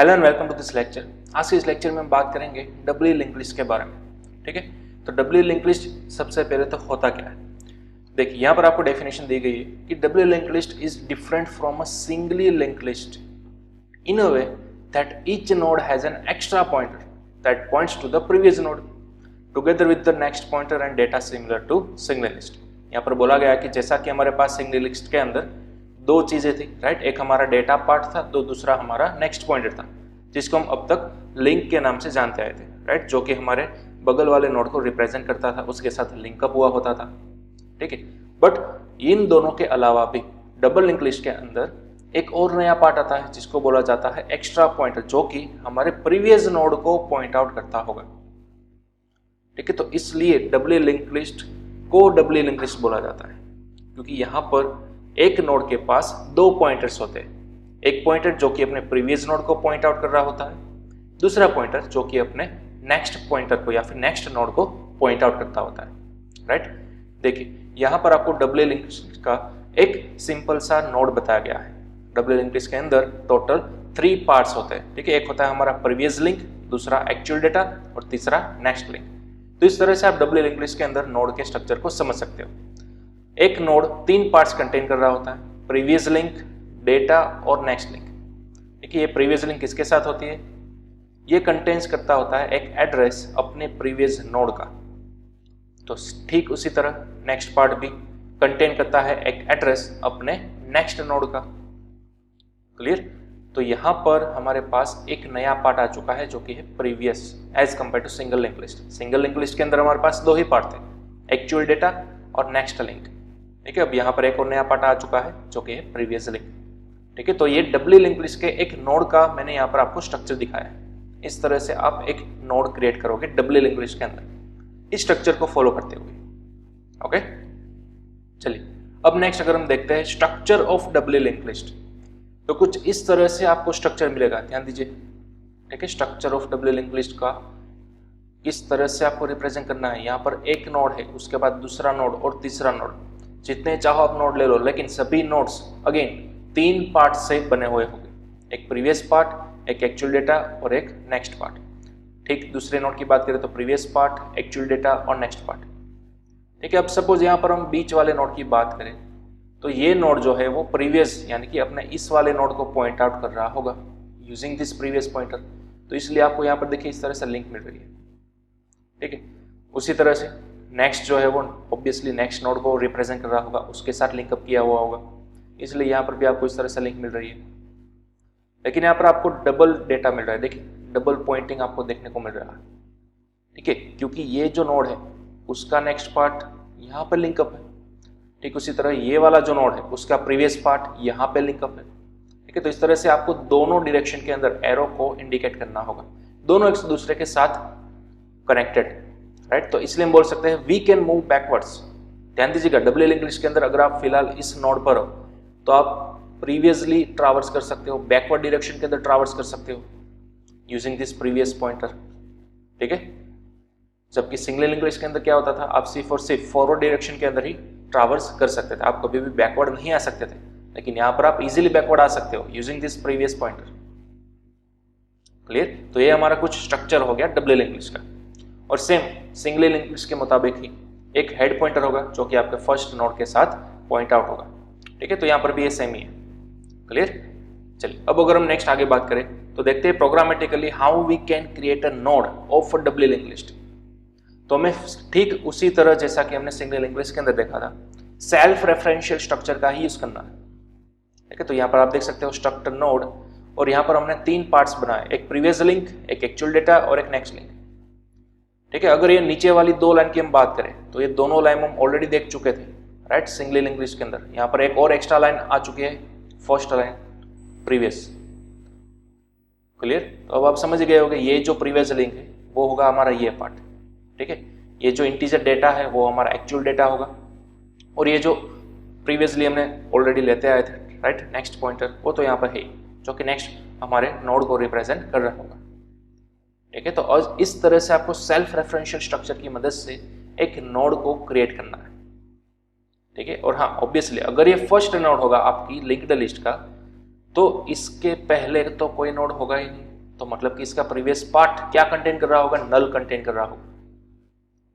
Hello and welcome to this lecture. आज के इस लेक्चर में हम बात करेंगे डब्ल्यू लिंक लिस्ट के बारे में। ठीक है, तो डब्ल्यू लिंक लिस्ट सबसे पहले तो होता क्या है। देखिए यहाँ पर आपको डेफिनेशन दी गई है कि W link list is different from a singly link list in a way that each node has an extra pointer that points to the previous node together with the next pointer and data similar to single list. यहाँ पर बोला गया कि जैसा कि हमारे पास single list के अंदर दो चीजें थी, राइट। एक हमारा डेटा पार्ट था, तो दूसरा हमारा नेक्स्ट पॉइंटर था, जिसको हम अब तक लिंक के नाम से जानते आए थे, राइट, जो कि हमारे बगल वाले नोड को रिप्रेजेंट करता था, उसके साथ लिंकअप हुआ होता था। ठीक है, बट इन दोनों के अलावा भी डबल लिंक लिस्ट के अंदर एक और नया पार्ट आता है जिसको बोला जाता है एक्स्ट्रा पॉइंटर, जो कि हमारे प्रीवियस नोड को पॉइंट आउट करता होगा। ठीक है, तो इसलिए डबल लिंक लिस्ट को डबल लिंक लिस्ट बोला जाता है, क्योंकि यहाँ पर एक नोड के पास दो पॉइंटर्स होते हैं। एक पॉइंटर जो कि अपने प्रीवियस नोड को पॉइंट आउट कर रहा होता है, दूसरा पॉइंटर जो कि अपने नेक्स्ट पॉइंटर को या फिर नेक्स्ट नोड को पॉइंट आउट करता होता है, राइट। देखिए यहाँ पर आपको डबल लिंक लिस्ट का एक सिंपल सा नोड बताया गया है। डबल लिंक लिस्ट के अंदर टोटल 3 पार्ट्स होते हैं। ठीक है, एक होता है हमारा प्रीवियस लिंक, दूसरा एक्चुअल डेटा और तीसरा नेक्स्ट लिंक। तो इस तरह से आप डबल लिंक लिस्ट के अंदर नोड के स्ट्रक्चर को समझ सकते हो। एक नोड 3 पार्ट्स कंटेन कर रहा होता है, प्रीवियस लिंक, डेटा और नेक्स्ट लिंक। देखिए ये प्रीवियस लिंक किसके साथ होती है, ये कंटेन्स करता होता है एक एड्रेस अपने प्रीवियस नोड का। तो ठीक उसी तरह नेक्स्ट पार्ट भी कंटेन करता है एक एड्रेस अपने नेक्स्ट नोड का। क्लियर। तो यहाँ पर हमारे पास एक नया पार्ट आ चुका है जो कि है previous as compare to single link list. Single link list के अंदर हमारे पास 2 ही पार्ट थे, एक्चुअल डेटा और नेक्स्ट लिंक। ठीक है, अब यहाँ पर एक और नया पार्ट आ चुका है जो कि है प्रीवियस लिंक। ठीक है, तो ये डबल लिंक लिस्ट के एक नोड का मैंने यहाँ पर आपको स्ट्रक्चर दिखाया है। इस तरह से आप एक नोड क्रिएट करोगे डबल लिंक लिस्ट के अंदर, इस स्ट्रक्चर को फॉलो करते हुए। ओके, चलिए अब नेक्स्ट अगर हम देखते हैं structure of double link list, तो कुछ इस तरह से आपको स्ट्रक्चर मिलेगा। ध्यान दीजिए। ठीक है, structure of double link list का किस तरह से आपको रिप्रेजेंट करना है। यहाँ पर एक नोड है, उसके बाद दूसरा नोड और तीसरा नोड, जितने चाहो आप नोड ले लो, लेकिन सभी नोड्स अगेन 3 पार्ट से बने हुए होंगे। एक प्रीवियस पार्ट, एक एक्चुअल डेटा और एक नेक्स्ट पार्ट। ठीक, दूसरे नोड की बात करें तो प्रीवियस पार्ट, एक्चुअल डेटा और नेक्स्ट पार्ट। ठीक है, अब सपोज यहाँ पर हम बीच वाले नोड की बात करें तो ये नोड जो है वो प्रीवियस यानी कि अपने इस वाले नोड को पॉइंट आउट कर रहा होगा यूजिंग दिस प्रीवियस पॉइंटर। तो इसलिए आपको यहाँ पर देखिए इस तरह से लिंक मिल रही है। ठीक है, उसी तरह से नेक्स्ट जो है वो ऑब्वियसली नेक्स्ट नोड को रिप्रेजेंट कर रहा होगा, उसके साथ लिंकअप किया हुआ होगा, इसलिए यहाँ पर भी आपको इस तरह से लिंक मिल रही है। लेकिन यहाँ पर आपको डबल डेटा मिल रहा है। देखिए डबल पॉइंटिंग आपको देखने को मिल रहा है। ठीक है, क्योंकि ये जो नोड है उसका नेक्स्ट पार्ट यहाँ पर लिंकअप है। ठीक, उसी तरह ये वाला जो नोड है उसका प्रीवियस पार्ट यहाँ पे लिंकअप है। ठीक है, तो इस तरह से आपको दोनों डायरेक्शन के अंदर एरो को इंडिकेट करना होगा, दोनों एक दूसरे के साथ कनेक्टेड, राइट। तो इसलिए हम बोल सकते हैं वी कैन मूव बैकवर्ड्स। ध्यान दीजिएगा, डबल लिंक लिस्ट के अंदर अगर आप फिलहाल इस नोड पर हो तो आप प्रीवियसली ट्रैवर्स कर सकते हो, बैकवर्ड डायरेक्शन के अंदर ट्रैवर्स कर सकते हो यूजिंग दिस प्रीवियस पॉइंटर। ठीक है, जबकि सिंगल लिंक लिस्ट के अंदर क्या होता था, आप सिर्फ और सिर्फ फॉरवर्ड डायरेक्शन के अंदर ही ट्रैवर्स कर सकते थे, आप कभी भी बैकवर्ड नहीं आ सकते थे। लेकिन यहाँ पर आप इजीली बैकवर्ड आ सकते हो using this previous pointer. Clear. तो ये हमारा कुछ स्ट्रक्चर हो गया डबल लिंक लिस्ट का। और सेम सिंगल लिंक लिस्ट के मुताबिक ही एक हेड पॉइंटर होगा जो कि आपके फर्स्ट नोड के साथ पॉइंट आउट होगा। ठीक है, तो यहाँ पर भी ये सेम ही है। क्लियर। चलिए अब अगर हम नेक्स्ट आगे बात करें तो देखते हैं programmatically how we can create a node of a double link list. तो हमें ठीक उसी तरह जैसा कि हमने सिंगल लिंक लिस्ट के अंदर देखा था, सेल्फ रेफरेंशियल स्ट्रक्चर का ही यूज करना है। ठीक है, तो यहाँ पर आप देख सकते हो स्ट्रक्चर नोड, और यहाँ पर हमने 3 पार्ट्स बनाए, एक प्रीवियस लिंक, एक एक्चुअल डेटा और एक नेक्स्ट लिंक। ठीक है, अगर ये नीचे वाली 2 लाइन की हम बात करें तो ये दोनों लाइन हम ऑलरेडी देख चुके थे, राइट, सिंगल लिंक लिस्ट के अंदर। यहाँ पर एक और एक्स्ट्रा लाइन आ चुकी है, फर्स्ट लाइन प्रीवियस। क्लियर। तो अब आप समझ गए होंगे ये जो प्रीवियस लिंक है वो होगा हमारा ये पार्ट। ठीक है, ये जो इंटीजर डेटा है वो हमारा एक्चुअल डेटा होगा, और ये जो प्रीवियसली हमने ऑलरेडी लेते आए थे, राइट, नेक्स्ट पॉइंटर, वो तो यहाँ पर है जो कि नेक्स्ट हमारे नोड को रिप्रेजेंट कर रहा होगा। ठीक है, तो और इस तरह से आपको सेल्फ रेफरेंशियल स्ट्रक्चर की मदद से एक नोड को क्रिएट करना है। ठीक है, और हाँ ऑब्वियसली अगर ये फर्स्ट नोड होगा आपकी लिंक्ड लिस्ट का तो इसके पहले तो कोई नोड होगा ही नहीं, तो मतलब कि इसका प्रीवियस पार्ट क्या कंटेन कर रहा होगा, नल कंटेन कर रहा होगा।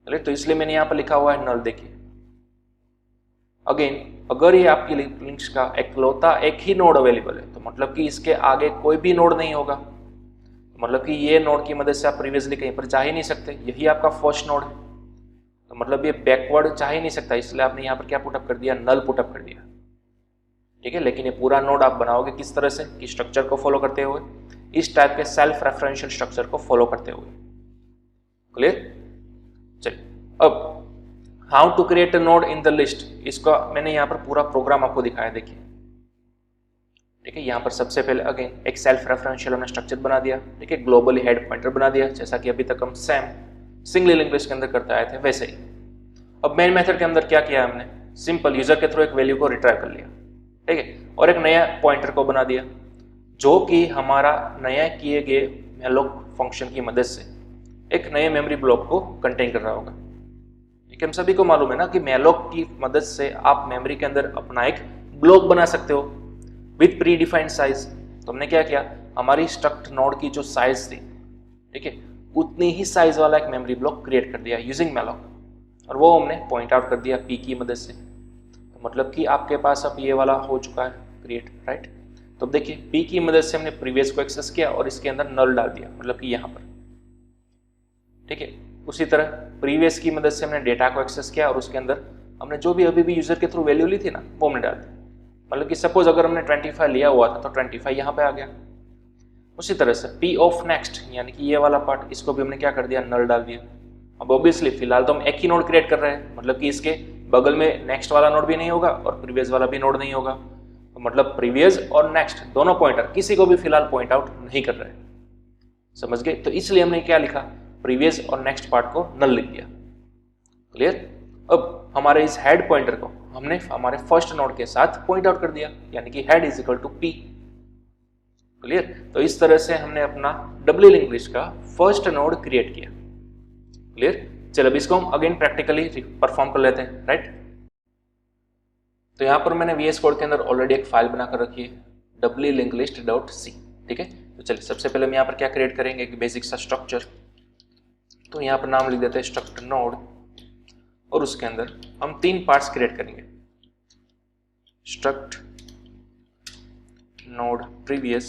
चलिए, तो इसलिए मैंने यहाँ पर लिखा हुआ है नल। देखिए अगेन, अगर ये आपकी लिंक्स का इकलौता एक ही नोड अवेलेबल है तो मतलब कि इसके आगे कोई भी नोड नहीं होगा, मतलब कि ये नोड की मदद से आप प्रीवियसली कहीं पर जा ही नहीं सकते, यही आपका फर्स्ट नोड है, तो मतलब ये बैकवर्ड जा ही नहीं सकता, इसलिए आपने यहाँ पर क्या पुटअप कर दिया, नल पुटअप कर दिया। ठीक है, लेकिन ये पूरा नोड आप बनाओगे किस तरह से, कि स्ट्रक्चर को फॉलो करते हुए, इस टाइप के सेल्फ रेफरेंशियल स्ट्रक्चर को फॉलो करते हुए। क्लियर? चलिए, अब how to create a node in the list, इसका मैंने यहाँ पर पूरा प्रोग्राम आपको दिखाया। देखिए ठीक है, यहाँ पर सबसे पहले अगेन एक सेल्फ रेफरेंशियल हमने स्ट्रक्चर बना दिया। ठीक है, ग्लोबली हेड पॉइंटर बना दिया, जैसा कि अभी तक हम सेम सिंगली लिंक्ड लिस्ट के अंदर करते आए थे वैसे ही। अब मेन मेथड के अंदर क्या किया हमने, सिंपल यूजर के थ्रू एक वैल्यू को रिट्राइव कर लिया। ठीक है, और एक नया पॉइंटर को बना दिया जो कि हमारा नया किए गए मैलोक फंक्शन की मदद से एक नए मेमोरी ब्लॉक को कंटेन कर रहा होगा। ठीक है, हम सभी को मालूम है ना कि मैलोक की मदद से आप मेमोरी के अंदर अपना एक ब्लॉक बना सकते हो विथ प्री डिफाइंड साइज। तो हमने क्या किया, हमारी स्ट्रक्ट नोड की जो साइज थी, ठीक है, उतनी ही साइज वाला एक मेमोरी ब्लॉक क्रिएट कर दिया यूजिंग मैलोक, और वो हमने पॉइंट आउट कर दिया पी की मदद से। तो मतलब कि आपके पास अब ये वाला हो चुका है क्रिएट, राइट। तो अब देखिए पी की मदद से हमने प्रीवियस को एक्सेस किया और इसके अंदर नल डाल दिया, मतलब कि यहाँ पर। ठीक है, उसी तरह प्रीवियस की मदद से हमने डेटा को एक्सेस किया और उसके अंदर हमने जो भी अभी भी यूजर के थ्रू वैल्यू ली थी ना, वो हमने डाल दी। मतलब कि सपोज अगर हमने 25 लिया हुआ था तो 25 यहाँ पे आ गया। उसी तरह से पी ऑफ नेक्स्ट, यानी कि ये वाला पार्ट, इसको भी हमने क्या कर दिया, नल डाल दिया। अब ऑब्वियसली फिलहाल तो हम एक ही नोड क्रिएट कर रहे हैं, मतलब कि इसके बगल में नेक्स्ट वाला नोड भी नहीं होगा और प्रीवियस वाला भी नोड नहीं होगा, तो मतलब प्रीवियस और नेक्स्ट दोनों पॉइंटर किसी को भी फिलहाल पॉइंट आउट नहीं कर रहे। समझ गए? तो इसलिए हमने क्या लिखा, प्रीवियस और नेक्स्ट पार्ट को नल लिख दिया। क्लियर? अब हमारे इस हेड पॉइंटर को हमने हमारे फर्स्ट नोड के साथ पॉइंट आउट कर दिया, यानी कि head is equal to P. Clear? तो इस तरह से हमने अपना डबली लिंक्ड लिस्ट का फर्स्ट नोड क्रिएट किया। क्लियर? चलो अब इसको हम अगेन प्रैक्टिकली परफॉर्म कर लेते हैं, राइट। तो यहाँ पर मैंने VS कोड के अंदर ऑलरेडी एक फाइल बनाकर रखी है wlinked.list.c। ठीक है, तो चलिए सबसे पहले हम यहाँ पर क्या क्रिएट करेंगे, एक बेसिक सा स्ट्रक्चर। तो यहाँ पर नाम लिख देते हैं स्ट्रक्ट नोड, और उसके अंदर हम 3 पार्ट्स क्रिएट करेंगे, स्ट्रक्ट नोड प्रीवियस,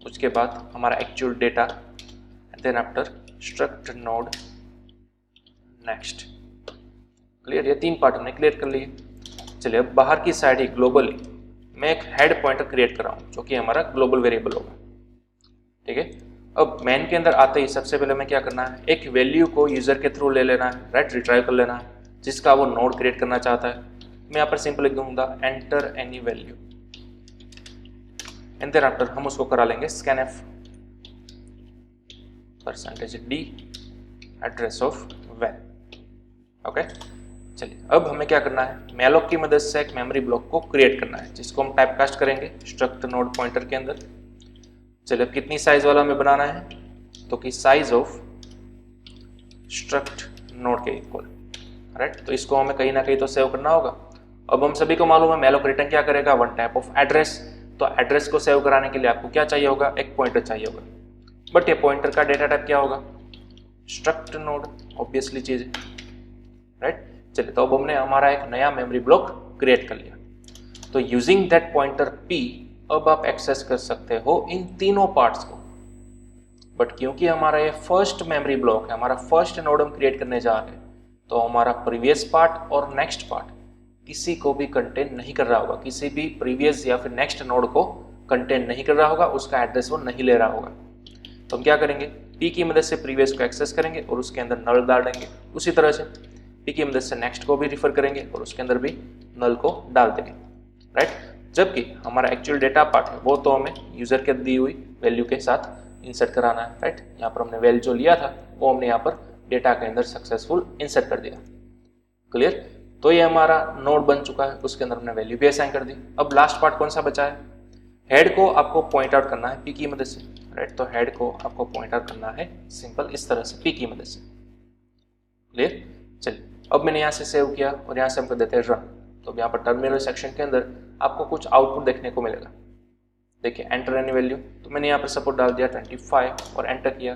उसके बाद हमारा actual data, then after struct node next. Clear? ये 3 पार्ट हमने क्लियर कर लिए। चलिए अब बाहर की साइड ही ग्लोबली मैं एक हेड पॉइंटर क्रिएट कर रहा हूँ जो कि हमारा ग्लोबल वेरिएबल होगा। ठीक है, अब मेन के अंदर आते ही सबसे पहले हमें क्या करना है, एक वैल्यू को यूजर के थ्रू ले लेना है, राइट, रिट्राइव कर लेना है जिसका वो नोड क्रिएट करना चाहता है। मैं यहाँ पर सिंपल लिख दूंगा enter any value, and then after हम उसको करा लेंगे scanf %d address of val. Okay, चलिए अब हमें क्या करना है, मैलोक की मदद से एक मेमोरी ब्लॉक को क्रिएट करना है जिसको हम टाइपकास्ट करेंगे स्ट्रक्ट नोड पॉइंटर के अंदर। चलिए अब कितनी साइज वाला हमें बनाना है, तो कि साइज ऑफ स्ट्रक्ट नोड के इक्वल, राइट। तो इसको हमें कहीं ना कहीं तो सेव करना होगा। अब हम सभी को मालूम है मैलोक रिटर्न क्या करेगा, वन टाइप ऑफ एड्रेस। तो एड्रेस को सेव कराने के लिए आपको क्या चाहिए होगा, एक पॉइंटर चाहिए होगा, बट ये पॉइंटर का डेटा टाइप क्या होगा, स्ट्रक्ट नोड, ऑब्वियसली चीज है, राइट। चलिए तो अब हमने हमारा एक नया मेमोरी ब्लॉक क्रिएट कर लिया। तो यूजिंग दैट पॉइंटर p अब आप एक्सेस कर सकते हो इन तीनों पार्ट्स को, बट क्योंकि हमारा ये फर्स्ट मेमोरी ब्लॉक है, हमारा फर्स्ट नोड हम क्रिएट करने जा रहे हैं, तो हमारा प्रीवियस पार्ट और नेक्स्ट पार्ट किसी को भी कंटेन नहीं कर रहा होगा, किसी भी प्रीवियस या फिर नेक्स्ट नोड को कंटेन नहीं कर रहा होगा, उसका एड्रेस वो नहीं ले रहा होगा। तो हम क्या करेंगे, p की मदद से प्रीवियस को एक्सेस करेंगे और उसके अंदर नल डाल देंगे। उसी तरह से p की मदद से नेक्स्ट को भी रिफर करेंगे और उसके अंदर भी नल को डाल देंगे, राइट। जबकि हमारा एक्चुअल डेटा पार्ट है वो तो हमें यूजर के दी हुई वैल्यू के साथ इंसर्ट कराना है, राइट। यहाँ पर हमने वैल्यू जो लिया था वो हमने यहाँ पर डेटा के अंदर सक्सेसफुल इंसर्ट कर दिया। क्लियर? तो ये हमारा नोड बन चुका है, उसके अंदर हमने वैल्यू भी असाइन कर दी। अब लास्ट पार्ट कौन सा बचा है, हेड को आपको पॉइंट आउट करना है p की मदद से, राइट। तो हेड को आपको पॉइंट आउट करना है सिंपल इस तरह से p की मदद से। क्लियर? चलिए अब मैंने यहाँ से सेव किया और यहाँ से हम कर देते हैं रन। तो यहाँ पर टर्मिनल सेक्शन के अंदर आपको कुछ आउटपुट देखने को मिलेगा। देखिए एंटर एनी वैल्यू, तो मैंने यहाँ पर सपोज डाल दिया 25 और एंटर किया,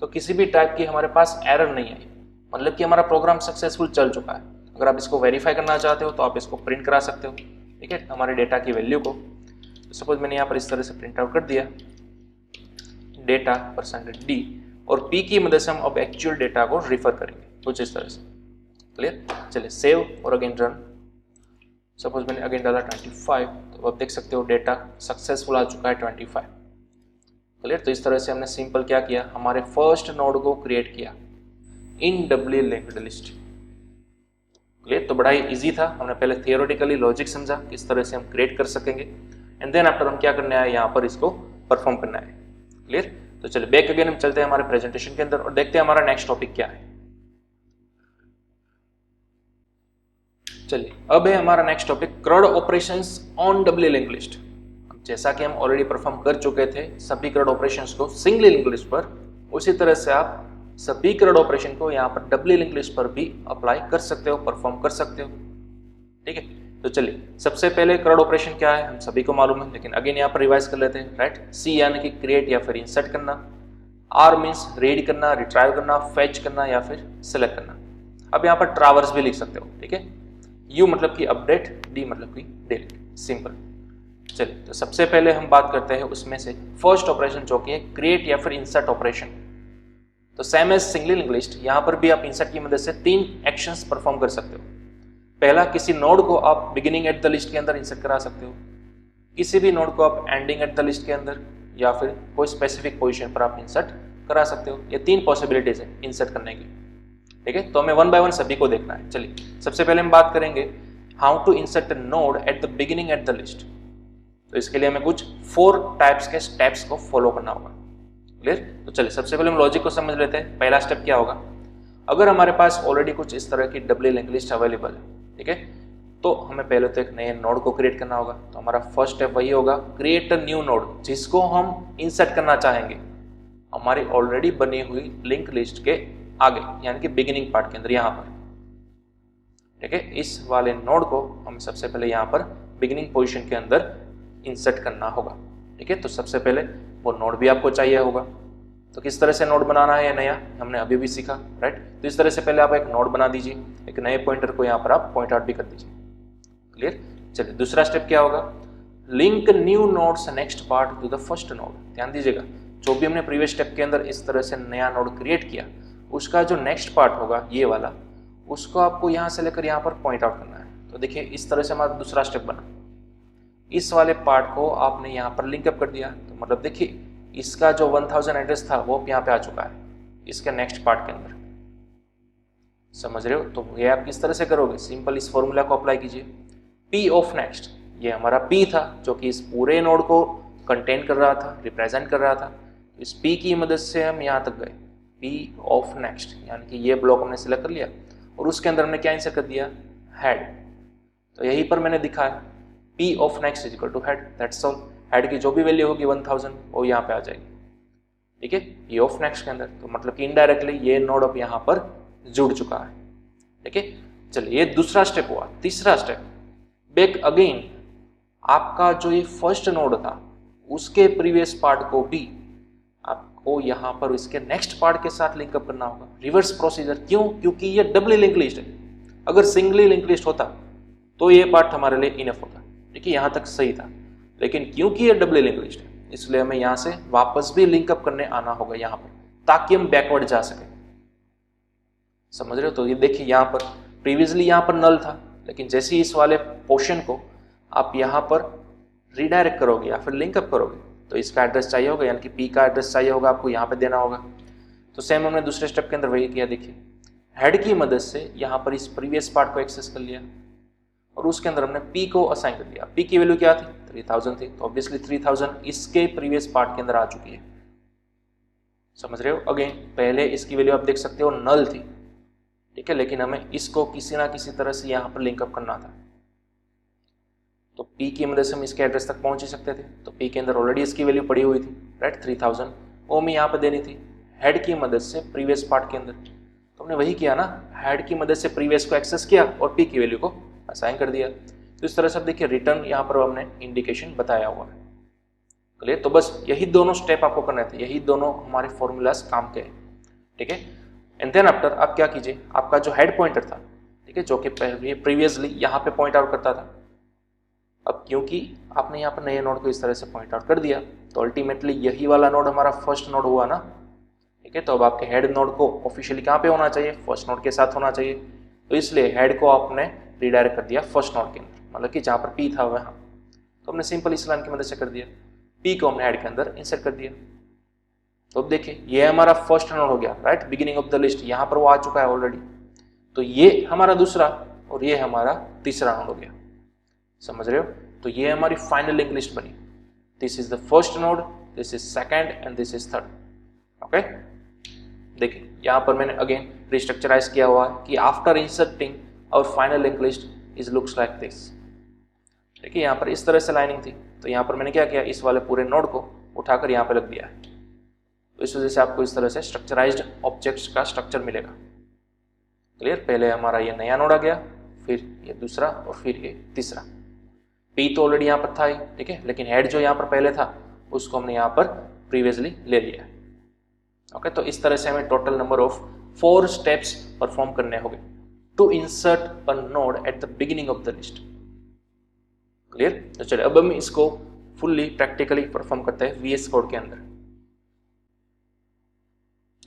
तो किसी भी टाइप की हमारे पास एरर नहीं आई, मतलब कि हमारा प्रोग्राम सक्सेसफुल चल चुका है। अगर आप इसको वेरीफाई करना चाहते हो तो आप इसको प्रिंट करा सकते हो, ठीक है, हमारे डेटा की वैल्यू को। तो सपोज मैंने यहाँ पर इस तरह से प्रिंट आउट कर दिया डेटा %d, और p की मदद से हम अब एक्चुअल डेटा को रिफर करेंगे कुछ इस तरह से। क्लियर? चलिए सेव और अगेन रन। सपोज मैंने अगेन डाला 25, तो आप देख सकते हो डेटा सक्सेसफुल आ चुका है 25। क्लियर? तो इस तरह से हमने सिंपल क्या किया, हमारे फर्स्ट नोड को क्रिएट किया इन डबली लिंक्ड लिस्ट। क्लियर? तो बड़ा ही इजी था, हमने पहले थियोरेटिकली लॉजिक समझा किस तरह से हम क्रिएट कर सकेंगे, एंड देन आफ्टर हम क्या करना है, यहाँ पर इसको परफॉर्म करना है। क्लियर? तो चलिए बैक अगेन हम चलते हैं हमारे प्रेजेंटेशन के अंदर और देखते हैं हमारा नेक्स्ट टॉपिक क्या है। चलिए अब है हमारा next topic CRUD operations on doubly linked list. जैसा कि हम ऑलरेडी परफॉर्म कर चुके थे सभी CRUD ऑपरेशंस को सिंगली लिंक्ड लिस्ट पर, उसी तरह से आप सभी CRUD ऑपरेशन को यहाँ पर डबली लिंक्ड लिस्ट पर भी अप्लाई कर सकते हो, परफॉर्म कर सकते हो। ठीक है, तो चलिए सबसे पहले CRUD ऑपरेशन क्या है हम सभी को मालूम है, लेकिन अगेन यहाँ पर रिवाइज कर लेते हैं। राइट, C यानी कि क्रिएट या फिर इंसर्ट करना, R मीन्स रीड करना, रिट्राइव करना, फेच करना या फिर सिलेक्ट करना। अब यहाँ पर ट्रावर्स भी लिख सकते हो, ठीक है। U मतलब कि अपडेट, D मतलब कि डिलीट, सिंपल। चलिए तो सबसे पहले हम बात करते हैं उसमें से फर्स्ट ऑपरेशन जो कि है क्रिएट या फिर इंसर्ट ऑपरेशन। तो same as singly linked list, यहाँ पर भी आप इंसर्ट की मदद से 3 एक्शंस परफॉर्म कर सकते हो। पहला, किसी नोड को आप बिगिनिंग एट द लिस्ट के अंदर इंसर्ट करा सकते हो, किसी भी नोड को आप एंडिंग एट द लिस्ट के अंदर, या फिर कोई स्पेसिफिक पोजीशन पर आप इंसर्ट करा सकते हो। ये 3 पॉसिबिलिटीज है इंसर्ट करने की, ठीक है। तो हमें वन बाय वन सभी को देखना है। चलिए सबसे पहले हम बात करेंगे how to insert a node at the beginning at the list. तो इसके लिए हमें कुछ 4 टाइप्स के स्टेप्स को फॉलो करना होगा। क्लियर? तो चलिए सबसे पहले हम लॉजिक को समझ लेते हैं। पहला स्टेप क्या होगा, अगर हमारे पास ऑलरेडी कुछ इस तरह की डबली लिंक्ड लिस्ट अवेलेबल है, ठीक है, तो हमें पहले तो एक नए नोड को क्रिएट करना होगा। तो हमारा फर्स्ट स्टेप वही होगा, क्रिएट अ न्यू नोड, जिसको हम इंसर्ट करना चाहेंगे हमारी ऑलरेडी बनी हुई लिंक लिस्ट के आगे, यानी कि बिगिनिंग पार्ट के अंदर, यहाँ पर, ठीक है। इस वाले नोड को हम सबसे पहले यहाँ पर बिगिनिंग पोजीशन के अंदर इंसर्ट करना होगा, ठीक है। तो सबसे पहले वो नोड भी आपको चाहिए होगा। तो किस तरह से नोड बनाना है नया, हमने अभी भी सीखा, राइट। तो इस तरह से पहले आप एक नोड बना दीजिए, एक नए पॉइंटर को यहाँ पर आप पॉइंट आउट भी कर दीजिए। क्लियर? चलिए दूसरा स्टेप क्या होगा, link new nodes next part two the first node. ध्यान दीजिएगा, जो भी हमने प्रीवियस स्टेप के अंदर इस तरह से नया नोड क्रिएट किया, उसका जो नेक्स्ट पार्ट होगा ये वाला, उसको आपको यहाँ से लेकर यहाँ पर पॉइंट आउट करना है। तो देखिए इस तरह से हमारा दूसरा स्टेप बना, इस वाले पार्ट को आपने यहाँ पर लिंकअप कर दिया। तो मतलब देखिए इसका जो 1000 एड्रेस था वो यहाँ पे आ चुका है इसके नेक्स्ट पार्ट के अंदर, समझ रहे हो। तो ये आप किस तरह से करोगे, सिंपल इस फॉर्मूला को अप्लाई कीजिए, P ऑफ नेक्स्ट। ये हमारा P था जो कि इस पूरे नोड को कंटेन कर रहा था, रिप्रेजेंट कर रहा था। इस P की मदद से हम यहाँ तक गए, P ऑफ नेक्स्ट, यानी कि ये ब्लॉक हमने सिलेक्ट कर लिया और उसके अंदर हमने क्या इंसर्ट कर दिया, हेड। तो यहीं पर मैंने दिखा है P of next is equal to head, that's all. Head की जो भी वैल्यू होगी 1000 वो यहाँ पे आ जाएगी, ठीक है, P ऑफ नेक्स्ट के अंदर। तो मतलब कि इनडायरेक्टली ये नोड अब यहाँ पर जुड़ चुका है, ठीक है। चलिए ये दूसरा स्टेप हुआ। तीसरा स्टेप, बैक अगेन, आपका जो ये फर्स्ट नोड था उसके प्रीवियस पार्ट को भी आपको यहाँ पर इसके नेक्स्ट पार्ट के साथ लिंकअप करना होगा। रिवर्स प्रोसीजर, क्यों? क्योंकि ये डबली लिंक लिस्ट है। अगर सिंगली लिंक लिस्ट होता तो ये पार्ट हमारे लिए इनफ होता, ठीक है, यहाँ तक सही था। लेकिन क्योंकि ये डबली लिंक लिस्ट है इसलिए हमें यहाँ से वापस भी लिंकअप करने आना होगा यहाँ पर, ताकि हम बैकवर्ड जा सके, समझ रहे हो। तो ये देखिए यहाँ पर प्रीवियसली यहाँ पर नल था, लेकिन जैसे ही इस वाले पोर्शन को आप यहाँ पर रीडायरेक्ट करोगे या फिर लिंकअप करोगे तो इसका एड्रेस चाहिए होगा, यानी कि P का एड्रेस चाहिए होगा, आपको यहाँ पे देना होगा। तो सेम हमने दूसरे स्टेप के अंदर वही किया। देखिए हेड की मदद से यहाँ पर इस प्रीवियस पार्ट को एक्सेस कर लिया और उसके अंदर हमने P को असाइन कर दिया। P की वैल्यू क्या थी, 3000 थी, तो ऑब्वियसली 3000 इसके प्रीवियस पार्ट के अंदर आ चुकी है, समझ रहे हो। अगेन पहले इसकी वैल्यू आप देख सकते हो नल थी, ठीक है, लेकिन हमें इसको किसी ना किसी तरह से यहाँ पर लिंकअप करना था। तो P की मदद से हम इसके एड्रेस तक पहुंच ही सकते थे। तो P के अंदर ऑलरेडी इसकी वैल्यू पड़ी हुई थी, राइट, 3000, वो हमें यहाँ पे देनी थी हेड की मदद से प्रीवियस पार्ट के अंदर। तो हमने वही किया ना, हेड की मदद से प्रीवियस को एक्सेस किया और P की वैल्यू को असाइन कर दिया। तो इस तरह से देखिए रिटर्न यहाँ पर हमने इंडिकेशन बताया हुआ है, क्लियर। तो बस यही दोनों स्टेप आपको करने थे, यही दोनों हमारे फॉर्मूलाज काम के, ठीक है। एंड देन आफ्टर आप क्या कीजिए, आपका जो हेड पॉइंटर था, ठीक है, जो कि प्रीवियसली यहाँ पे पॉइंट आउट करता था, अब क्योंकि आपने यहाँ पर नए नोड को इस तरह से पॉइंट आउट कर दिया तो अल्टीमेटली यही वाला नोड हमारा फर्स्ट नोड हुआ ना, ठीक है। तो अब आपके हेड नोड को ऑफिशियली कहाँ पे होना चाहिए, फर्स्ट नोड के साथ होना चाहिए। तो इसलिए हेड को आपने रिडायरेक्ट कर दिया फर्स्ट नोड के अंदर, मतलब कि जहाँ पर पी था वहाँ, तो हमने सिंपल इस लाइन की मदद से कर दिया, पी को हमने हेड के अंदर इंसर्ट कर दिया। तो अब देखिए ये हमारा फर्स्ट नोड हो गया, right, beginning of the list, यहाँ पर वो आ चुका है ऑलरेडी। तो ये हमारा दूसरा और ये हमारा तीसरा नोड हो गया, समझ रहे हो। तो ये हमारी फाइनल लिंक लिस्ट बनी, this is the first node, this is second and this is third. Okay, देखिए यहाँ पर मैंने अगेन रिस्ट्रक्चराइज किया हुआ है कि after inserting our final link list is looks like this. देखिए यहाँ पर इस तरह से लाइनिंग थी, तो यहाँ पर मैंने क्या किया, इस वाले पूरे नोड को उठाकर यहाँ पर रख दिया है। तो इस वजह से आपको इस तरह से स्ट्रक्चराइज्ड ऑब्जेक्ट्स का स्ट्रक्चर मिलेगा। क्लियर, पहले हमारा ये नया नोड आ गया, फिर ये दूसरा और फिर ये तीसरा। पी तो ऑलरेडी यहाँ पर था ही, ठीक है, लेकिन हेड जो यहाँ पर पहले था उसको हमने यहाँ पर प्रीवियसली ले लिया है। ओके, तो इस तरह से हमें total number of 4 steps perform करने होंगे to insert a node at the beginning of the list. Clear, तो चलिए अब हम इसको फुल्ली प्रैक्टिकली परफॉर्म करते हैं VS कोड के अंदर।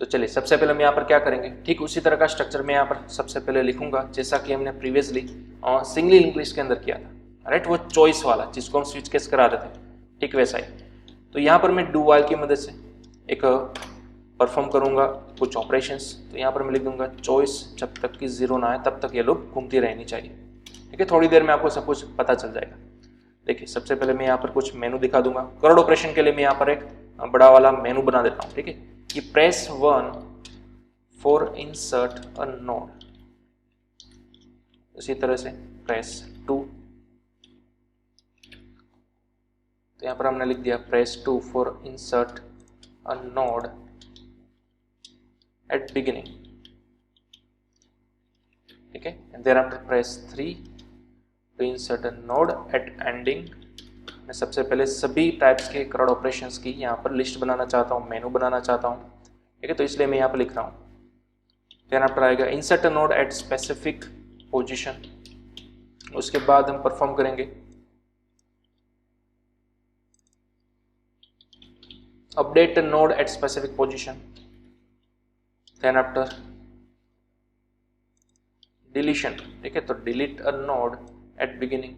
तो चलिए सबसे पहले हम यहाँ पर क्या करेंगे, ठीक उसी तरह का स्ट्रक्चर मैं यहाँ पर सबसे पहले लिखूंगा जैसा कि हमने प्रीवियसली सिंगली लिंक लिस्ट के अंदर किया था, राइट, वो चॉइस वाला जिसको हम स्विच केस करा रहे थे, ठीक वैसा ही। तो यहाँ पर मैं डू वाइल की मदद से एक परफॉर्म करूंगा कुछ ऑपरेशंस। तो यहाँ पर मैं लिख दूंगा चॉइस जब तक कि 0 ना आए तब तक ये लूप घूमती रहनी चाहिए, ठीक है। थोड़ी देर में आपको सब कुछ पता चल जाएगा। देखिए सबसे पहले मैं यहाँ पर कुछ मेनू दिखा दूंगा। करोड़ ऑपरेशन के लिए मैं यहाँ पर एक बड़ा वाला मेनू बना देता हूँ, ठीक है, कि press 1 for insert a node, इसी तरह से प्रेस 2, तो यहाँ पर हमने लिख दिया press 2 for insert a node at beginning, ठीक है, and then after press 3 to insert a node at ending. मैं सबसे पहले सभी टाइप्स के करोड़ ऑपरेशंस की यहाँ पर लिस्ट बनाना चाहता हूँ, मेनू बनाना चाहता हूँ, ठीक है, तो इसलिए मैं यहाँ पर लिख रहा हूँ। देन आफ्टर आएगा insert a node at specific position, उसके बाद हम परफॉर्म करेंगे update a node at specific position, then after deletion, ठीक है, तो delete a node at beginning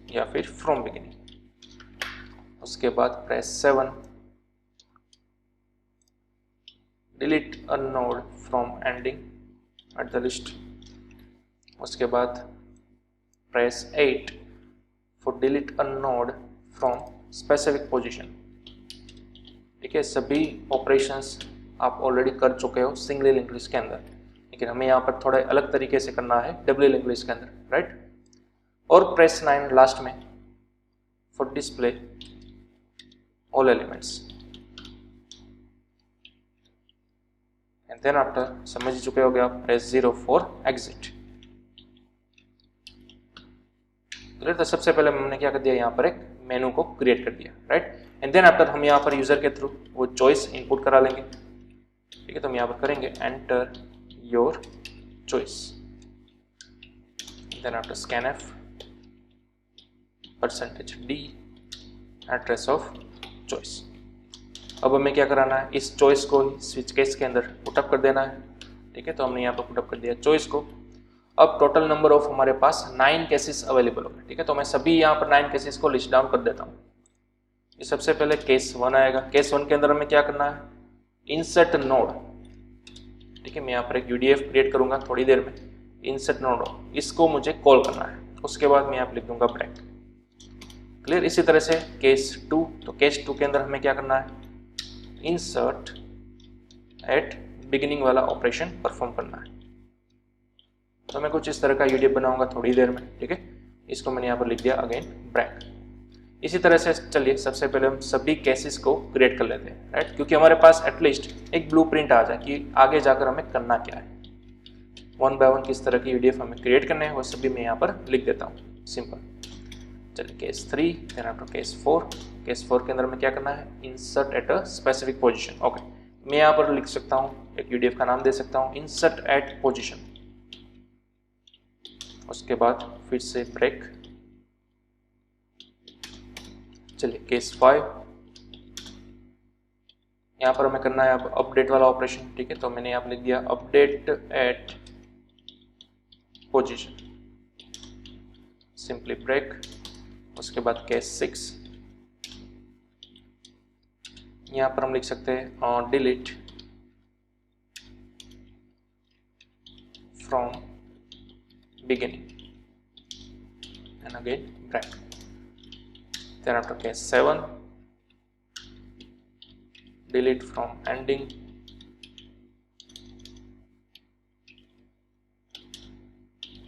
या फिर फ्रॉम बिगिनिंग। उसके बाद press 7 delete a node from ending at the list. उसके बाद press 8 for delete a node from specific position, ठीक है। सभी ऑपरेशंस आप ऑलरेडी कर चुके हो सिंगल लिंक लिस्ट के अंदर, लेकिन हमें यहाँ पर थोड़ा अलग तरीके से करना है डबल लिंक लिस्ट के अंदर, राइट। और प्रेस 9 लास्ट में for display all elements, and then after समझ चुके हो गए आप, प्रेस 0 फॉर एग्जिट। तो सबसे पहले हमने क्या कर दिया, यहाँ पर एक मेनू को क्रिएट कर दिया, राइट, एंड देन आफ्टर हम यहाँ पर यूजर के थ्रू वो चॉइस इनपुट करा लेंगे, ठीक है। तो हम यहाँ पर करेंगे enter your choice, then after scanf %d address of choice. अब हमें क्या कराना है, इस चॉइस को ही स्विच केस के अंदर पुटअप कर देना है, ठीक है। तो हमने यहाँ पर पुटअप कर दिया चॉइस को। अब टोटल नंबर ऑफ हमारे पास 9 केसेस अवेलेबल हो गए, ठीक है। तो मैं सभी यहाँ पर 9 केसेस को लिस्ट डाउन कर देता हूँ। सबसे पहले केस 1 आएगा। केस 1 के अंदर हमें क्या करना है, इंसर्ट नोड, ठीक है। मैं यहाँ पर एक UDF क्रिएट करूंगा थोड़ी देर में, इंसर्ट नोड, इसको मुझे कॉल करना है। उसके बाद मैं यहाँ पर लिख दूंगा ब्रेक। क्लियर, इसी तरह से केस 2, तो केस 2 के अंदर हमें क्या करना है, इंसर्ट एट बिगिनिंग वाला ऑपरेशन परफॉर्म करना है। तो मैं कुछ इस तरह का UDF बनाऊंगा थोड़ी देर में, ठीक है। इसको मैंने यहाँ पर लिख दिया अगेन ब्रेक। इसी तरह से चलिए सबसे पहले हम सभी केसेस को क्रिएट कर लेते हैं, राइट, क्योंकि हमारे पास एटलीस्ट एक ब्लूप्रिंट आ जाए कि आगे जाकर हमें करना क्या है। 1 बाय 1 किस तरह की UDF हमें क्रिएट करने हैं वो सभी मैं यहाँ पर लिख देता हूँ, सिंपल। चलिए case 3, then after case 4। Case 4 के अंदर में क्या करना है, insert at a specific position. Okay, मैं यहाँ पर लिख सकता हूँ, एक यूडीएफ का नाम दे सकता हूँ इंसर्ट एट पोजीशन, उसके बाद फिर से ब्रेक। चलिए केस 5, यहाँ पर हमें करना है अब अपडेट वाला ऑपरेशन, ठीक है। तो मैंने यहाँ पर लिख दिया update at position, simply break. उसके बाद केस 6, यहाँ पर हम लिख सकते हैं delete from beginning and again break. Then after case 7, delete from ending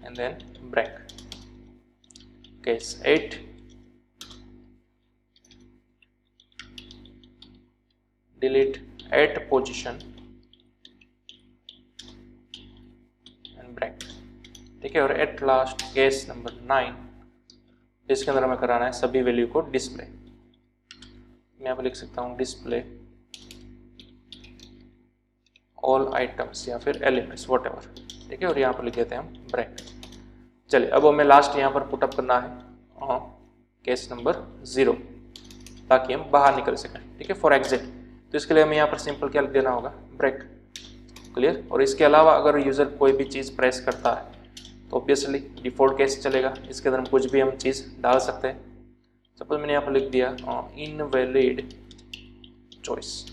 and then break. Case 8, delete at position and break, ठीक है। और एट लास्ट केस नंबर 9, जिसके अंदर हमें कराना है सभी वैल्यू को डिस्प्ले। मैं यहाँ पर लिख सकता हूँ डिस्प्ले ऑल आइटम्स या फिर एलिमेंट्स वट एवर, ठीक है। और यहाँ पर लिख देते हैं हम ब्रेक। चलिए अब हमें लास्ट यहाँ पर पुटअप करना है केस नंबर 0, ताकि हम बाहर निकल सकें, ठीक है, फॉर एग्जिट। तो इसके लिए हमें यहाँ पर सिंपल क्या लिख देना होगा, ब्रेक। क्लियर। और इसके अलावा अगर यूज़र कोई भी चीज़ प्रेस करता है तो ऑब्वियसली डिफ़ॉल्ट केस चलेगा, इसके अंदर हम कुछ भी हम चीज़ डाल सकते हैं। सपोज मैंने यहाँ पर लिख दिया इनवैलिड चॉइस।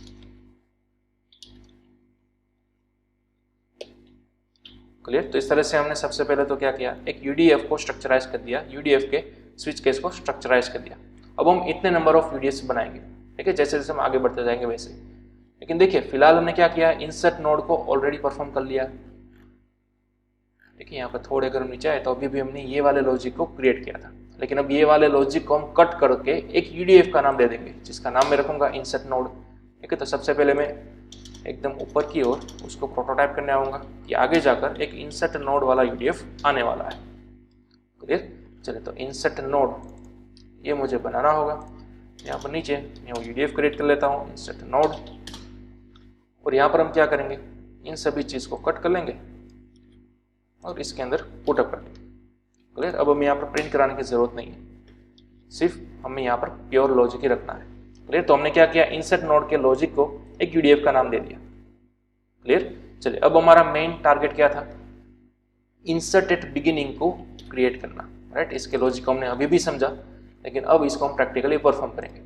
क्लियर। तो इस तरह से हमने सबसे पहले तो क्या किया, एक यूडीएफ को स्ट्रक्चराइज कर दिया, यूडीएफ के स्विच केस को स्ट्रक्चराइज कर दिया। अब हम इतने नंबर ऑफ यूडीएफ बनाएंगे, ठीक है, जैसे जैसे हम आगे बढ़ते जाएंगे वैसे। लेकिन देखिए फिलहाल हमने क्या किया, इंसर्ट नोड को ऑलरेडी परफॉर्म कर लिया। देखिए यहाँ पर थोड़े अगर हम नीचे आए तो अभी भी हमने ये वाले लॉजिक को क्रिएट किया था, लेकिन अब ये वाले लॉजिक को हम कट करके एक यूडीएफ का नाम दे देंगे, जिसका नाम मैं रखूंगा इंसर्ट नोड, ठीक है। तो सबसे पहले मैं एकदम ऊपर की ओर उसको प्रोटोटाइप करने आऊँगा कि आगे जाकर एक इंसर्ट नोड वाला यूडीएफ आने वाला है। क्लियर। चलिए तो इंसर्ट नोड ये मुझे बनाना होगा। यहाँ पर नीचे मैं वो यूडीएफ क्रिएट कर लेता हूँ इंसर्ट नोड, और यहाँ पर हम क्या करेंगे, इन सभी चीज़ को कट कर लेंगे और इसके अंदर पुटअप कर लेंगे। क्लियर। अब हमें यहाँ पर प्रिंट कराने की जरूरत नहीं है, सिर्फ हमें यहाँ पर प्योर लॉजिक ही रखना है। क्लियर। तो हमने क्या किया, इंसर्ट नोड के लॉजिक को एक यूडीएफ का नाम दे दिया। क्लियर। चलिए अब हमारा मेन टारगेट क्या था, इंसर्ट एट बिगिनिंग को क्रिएट करना, राइट। इसके लॉजिक को हमने अभी भी समझा, लेकिन अब इसको हम प्रैक्टिकली परफॉर्म करेंगे।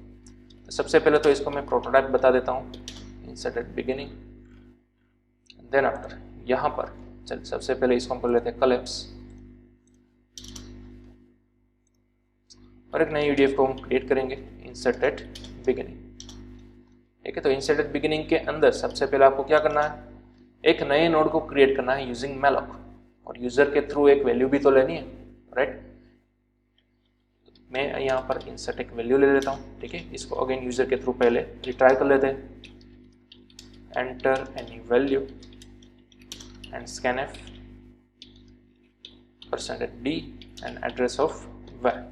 तो सबसे पहले तो इसको मैं प्रोटोटाइप बता देता हूँ, insert at beginning, then after यहाँ पर चलिए सबसे पहले इसको हम कर लेते हैं कोलैप्स, और एक नई यूडीएफ को हम क्रिएट करेंगे इंसर्ट एट बिगिनिंग, ठीक है। तो इंसर्ट एट बिगिनिंग के अंदर सबसे पहले आपको क्या करना है, एक नए नोड को क्रिएट करना है यूजिंग मैलॉक, और यूजर के थ्रू एक वैल्यू भी तो लेनी है, राइट। मैं यहाँ पर इंसर्ट एक वैल्यू ले लेता हूँ, ठीक है। इसको अगेन यूजर के थ्रू पहले रिट्राई कर लेते हैं, enter any value and scanf %d and address of वैर।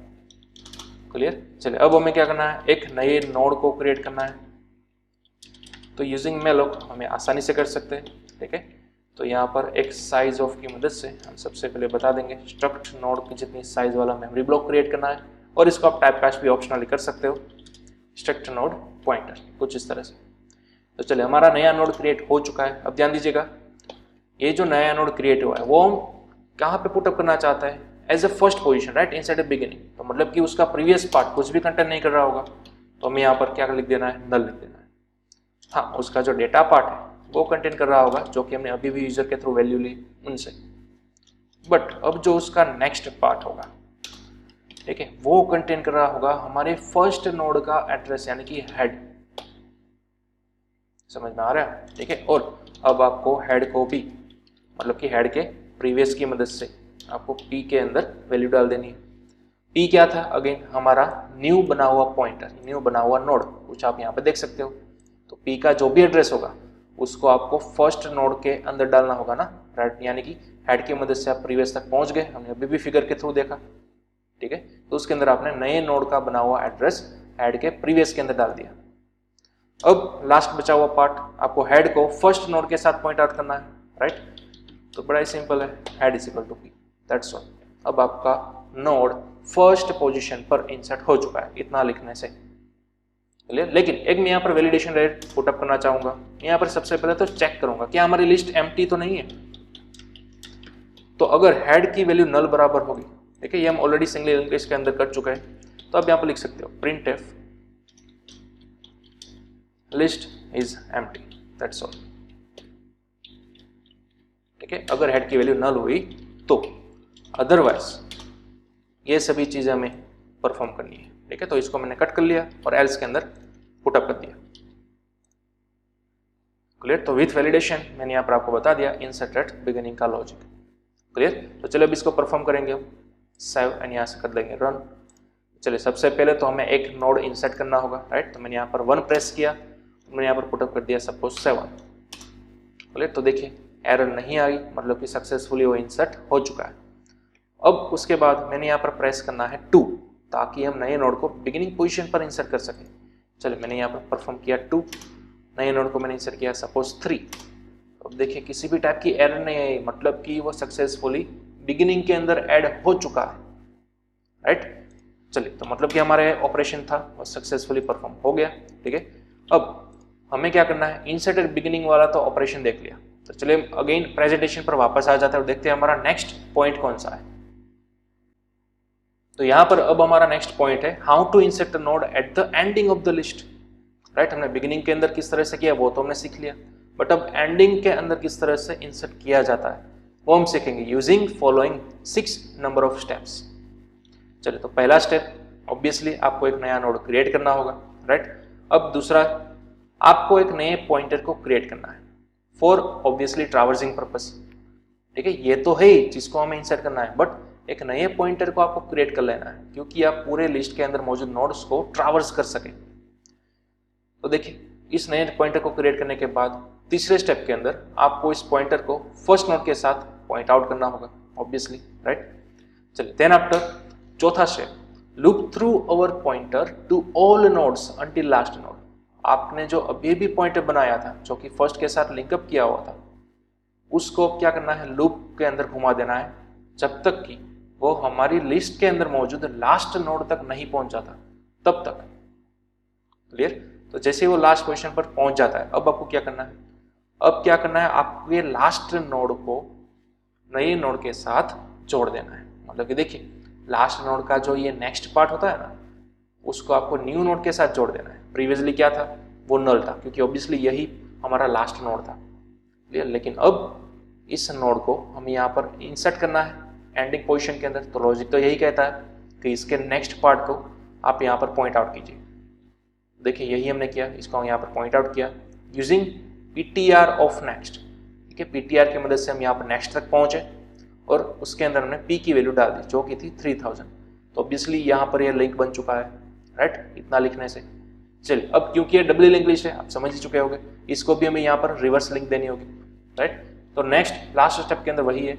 क्लियर। चलिए अब हमें क्या करना है, एक नए नोड को क्रिएट करना है। तो यूजिंग मैलॉक हमें आसानी से कर सकते हैं, ठीक है। तो यहाँ पर एक साइज ऑफ की मदद से हम सबसे पहले बता देंगे स्ट्रक्ट नोड की जितनी साइज वाला मेमोरी ब्लॉक क्रिएट करना है, और इसको आप टाइप कास्ट भी ऑप्शनली कर सकते हो, स्ट्रक्ट नोड पॉइंटर, कुछ इस तरह से। तो चलिए हमारा नया नोड क्रिएट हो चुका है। अब ध्यान दीजिएगा, ये जो नया नोड क्रिएट हुआ है वो हम कहाँ पे पुटअप करना चाहता है, as a first position, right, inside the beginning. तो मतलब कि उसका प्रीवियस पार्ट कुछ भी कंटेंट नहीं कर रहा होगा, तो हमें यहाँ पर क्या लिख देना है, नल लिख देना है। हाँ, उसका जो डेटा पार्ट है वो कंटेंट कर रहा होगा, जो कि हमने अभी भी यूजर के थ्रू वैल्यू ली उनसे। बट अब जो उसका नेक्स्ट पार्ट होगा, ठीक है, वो कंटेंट कर रहा होगा हमारे फर्स्ट नोड का एड्रेस, यानी कि हेड। समझ में आ रहा है, ठीक है। और अब आपको हेड को भी, मतलब कि हेड के प्रीवियस की मदद से आपको p के अंदर वैल्यू डाल देनी है। p क्या था, अगेन हमारा न्यू बना हुआ पॉइंटर, न्यू बना हुआ नोड, कुछ आप यहाँ पे देख सकते हो। तो p का जो भी एड्रेस होगा उसको आपको फर्स्ट नोड के अंदर डालना होगा ना, राइट। यानी कि हेड की मदद से आप प्रीवियस तक पहुंच गए, हमने अभी भी फिगर के थ्रू देखा, ठीक है। तो उसके अंदर आपने नए नोड का बना हुआ एड्रेस हेड के प्रीवियस के अंदर डाल दिया। अब लास्ट बचा हुआ पार्ट, आपको हेड को फर्स्ट नोड के साथ पॉइंट आउट करना है, राइट। तो बड़ा ही सिंपल है, head is equal to P, that's all. अब आपका नोड फर्स्ट पोजीशन पर इंसर्ट हो चुका है, इतना लिखने से। लेकिन एक मैं यहाँ पर वैलिडेशन रेट पुटअप करना चाहूंगा। यहाँ पर सबसे पहले तो चेक करूंगा क्या हमारी लिस्ट एम्प्टी तो नहीं है। तो अगर हेड की वैल्यू नल बराबर होगी, देखिए ये हम ऑलरेडी सिंगल लिंक्ड लिस्ट के अंदर कर चुके हैं, तो आप यहाँ पर लिख सकते हो print F list is empty, that's all. ठीक है, अगर हेड की वैल्यू नल हुई तो, अदरवाइज ये सभी चीजें हमें परफॉर्म करनी है। ठीक है, तो इसको मैंने कट कर लिया और एल्स के अंदर पुटअप कर दिया। क्लियर। तो विथ वैलिडेशन मैंने यहाँ पर आपको बता दिया इंसर्ट एट बिगिनिंग का लॉजिक। क्लियर। तो चलिए अब इसको परफॉर्म करेंगे हम, सेव एंड यहाँ से कर देंगे रन। चलिए सबसे पहले तो हमें एक नोड इंसर्ट करना होगा, राइट। तो मैंने यहाँ पर 1 प्रेस किया, तो मैंने यहाँ पर पुटअप कर दिया सपोज 7। क्लियर। तो देखिए एरर नहीं आई, मतलब कि सक्सेसफुली वो इंसर्ट हो चुका है। अब उसके बाद मैंने यहाँ पर प्रेस करना है 2, ताकि हम नए नोड को बिगिनिंग पोजीशन पर इंसर्ट कर सकें। चलिए मैंने यहाँ पर परफॉर्म किया 2, नए नोड को मैंने इंसर्ट किया सपोज 3। अब देखिए किसी भी टाइप की एरर नहीं आई, मतलब कि वो सक्सेसफुली बिगिनिंग के अंदर ऐड हो चुका है, राइट। चलिए तो मतलब कि हमारे ऑपरेशन था वो सक्सेसफुली परफॉर्म हो गया। ठीक है, अब हमें क्या करना है, इंसर्ट एट बिगिनिंग वाला तो ऑपरेशन देख लिया। तो चलिए अगेन प्रेजेंटेशन पर वापस आ जाते हैं और देखते हैं हमारा नेक्स्ट पॉइंट कौन सा है। तो यहां पर अब हमारा नेक्स्ट पॉइंट है how to insert the node at the ending of the list, right. हमने बिगिनिंग के अंदर किस तरह से किया वो तो हमने सीख लिया, बट अब एंडिंग के अंदर किस तरह से इंसर्ट किया जाता है वो हम सीखेंगे using following 6 number of steps. चलिए तो पहला स्टेप ऑब्वियसली आपको एक नया नोड क्रिएट करना होगा, राइट। अब दूसरा आपको एक नए पॉइंटर को क्रिएट करना है फॉर ऑब्वियसली ट्रैवर्सिंग पर्पस। ठीक है, ये तो है ही जिसको हमें इंसर्ट करना है, बट एक नए पॉइंटर को आपको क्रिएट कर लेना है क्योंकि आप पूरे लिस्ट के अंदर मौजूद नोड्स को ट्रैवर्स कर सकें। तो देखिए इस नए पॉइंटर को क्रिएट करने के बाद तीसरे स्टेप के अंदर आपको इस पॉइंटर को फर्स्ट नोड के साथ पॉइंट आउट करना होगा ऑब्वियसली, राइट। चलिए देन आफ्टर चौथा step, loop through our pointer to all nodes until last node. आपने जो अभी भी पॉइंटर बनाया था जो कि फर्स्ट के साथ लिंकअप किया हुआ था, उसको क्या करना है, लूप के अंदर घुमा देना है जब तक कि वो हमारी लिस्ट के अंदर मौजूद लास्ट नोड तक नहीं पहुंच जाता, तब तक। क्लियर। तो जैसे वो लास्ट पोजीशन पर पहुंच जाता है, अब आपको क्या करना है, अब क्या करना है, आपको ये लास्ट नोड को नए नोड के साथ जोड़ देना है। मतलब कि देखिए लास्ट नोड का जो ये नेक्स्ट पार्ट होता है ना, उसको आपको न्यू नोड के साथ जोड़ देना है। प्रीवियसली क्या था, वो नल था क्योंकि ऑब्वियसली यही हमारा लास्ट नोड था। क्लियर। लेकिन अब इस नोड को हम यहाँ पर इंसर्ट करना है एंडिंग पोजीशन के अंदर। तो लॉजिक तो यही कहता है कि इसके नेक्स्ट पार्ट को आप यहाँ पर पॉइंट आउट कीजिए। देखिए यही हमने किया, इसको हम यहाँ पर पॉइंट आउट किया यूजिंग पीटीआर ऑफ नेक्स्ट। ठीक है, पीटीआर की मदद से हम यहाँ पर नेक्स्ट तक पहुंचे और उसके अंदर हमने पी की वैल्यू डाल दी जो कि थी 3000। तो ऑब्वियसली यहाँ पर यह लिंक बन चुका है, राइट, इतना लिखने से। चलिए अब क्योंकि ये डबल लिंक लिस्ट है, आप समझ ही चुके होंगे, इसको भी हमें यहाँ पर रिवर्स लिंक देनी होगी, राइट। तो नेक्स्ट लास्ट स्टेप के अंदर वही है,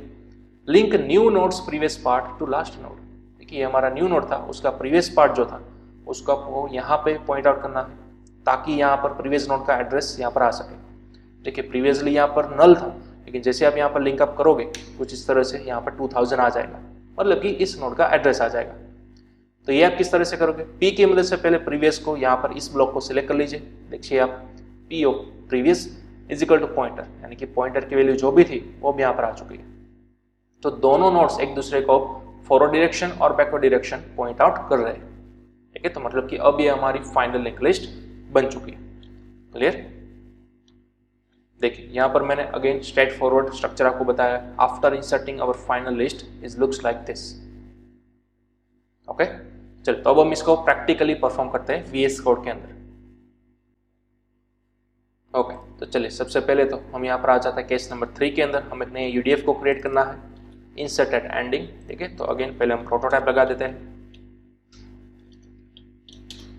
link new nodes previous part two last node. देखिए हमारा न्यू नोड था, उसका प्रीवियस पार्ट जो था उसको आपको यहाँ पे पॉइंट आउट करना है ताकि यहाँ पर प्रीवियस नोड का एड्रेस यहाँ पर आ सके। देखिए प्रीवियसली यहाँ पर नल था, लेकिन जैसे आप यहाँ पर लिंकअप करोगे कुछ इस तरह से यहाँ पर 2000 आ जाएगा, मतलब कि इस नोड का एड्रेस आ जाएगा। तो ये आप किस तरह से करोगे, पी की मदद से पहले प्रीवियस को यहाँ पर इस ब्लॉक को सिलेक्ट कर लीजिए। देखिए आप P of previous is equal to pointer, यानी कि पॉइंटर की वैल्यू जो भी थी वो भी यहाँ पर आ चुकी है। तो दोनों नोड्स एक दूसरे को फॉरवर्ड डायरेक्शन और बैकवर्ड डायरेक्शन पॉइंट आउट कर रहे हैं। ठीक है, तो मतलब कि अब ये हमारी फाइनल लिंक लिस्ट बन चुकी है। क्लियर। देखिए यहाँ पर मैंने अगेन स्ट्रेट फॉरवर्ड स्ट्रक्चर आपको बताया, after inserting our final list is looks like this. Okay, चलिए तो अब हम इसको प्रैक्टिकली परफॉर्म करते हैं VS कोड के अंदर। ओके, तो चलिए सबसे पहले तो हम यहाँ पर आ जाता है केस नंबर 3 के अंदर। हम एक नए UDF को क्रिएट करना है, इंसर्ट एट एंडिंग। ठीक है, तो अगेन पहले हम प्रोटोटाइप लगा देते हैं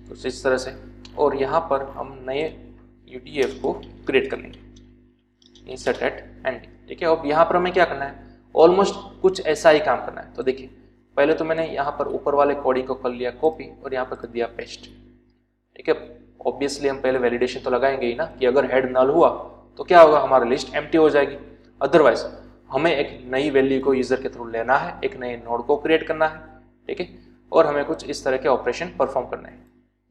कुछ इस तरह से, और यहाँ पर हम नए UDF को क्रिएट कर लेंगे, इंसर्ट एट एंडिंग। ठीक है, अब यहाँ पर हमें क्या करना है, ऑलमोस्ट कुछ ऐसा ही काम करना है। तो देखिए पहले तो मैंने यहाँ पर ऊपर वाले कोडिंग को कर लिया कॉपी और यहाँ पर कर दिया पेस्ट। ठीक है, ऑब्वियसली हम पहले वैलिडेशन तो लगाएंगे ही ना कि अगर हेड नल हुआ तो क्या होगा, हमारी लिस्ट एम्प्टी हो जाएगी। अदरवाइज हमें एक नई वैल्यू को यूजर के थ्रू लेना है, एक नए नोड को क्रिएट करना है। ठीक है, और हमें कुछ इस तरह के ऑपरेशन परफॉर्म करने हैं।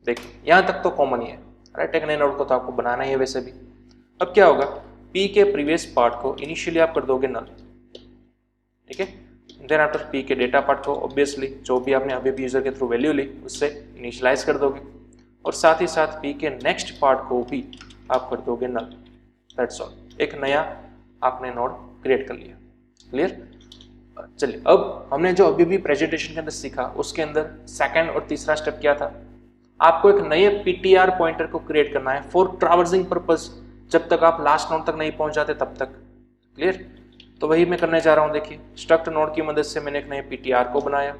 देखिए यहाँ तक तो कॉमन ही है, राइट। एक नए नोड को तो आपको बनाना ही है वैसे भी। अब क्या होगा, पी के प्रीवियस पार्ट को इनिशियली आप कर दोगे नल। ठीक है, देन आफ्टर पी के डेटा पार्ट को ऑब्वियसली जो भी आपने अभी भी यूजर के थ्रू वैल्यू ली उससे इनिशियलाइज कर दोगे, और साथ ही साथ पी के नेक्स्ट पार्ट को भी आप कर दोगे नल। दैट्स ऑल, एक नया आपने नोड क्रिएट कर लिया। क्लियर? चलिए, अब हमने जो अभी भी प्रेजेंटेशन के अंदर सीखा उसके अंदर सेकंड और तीसरा स्टेप क्या था, आपको एक नए पीटीआर पॉइंटर को क्रिएट करना है फॉर ट्रैवर्सिंग पर्पस, जब तक आप लास्ट नोड तक नहीं पहुंच जाते तब तक। क्लियर? तो वही मैं करने जा रहा हूं। देखिए, स्ट्रक्ट नोड की मदद से मैंने एक नए पीटीआर को बनाया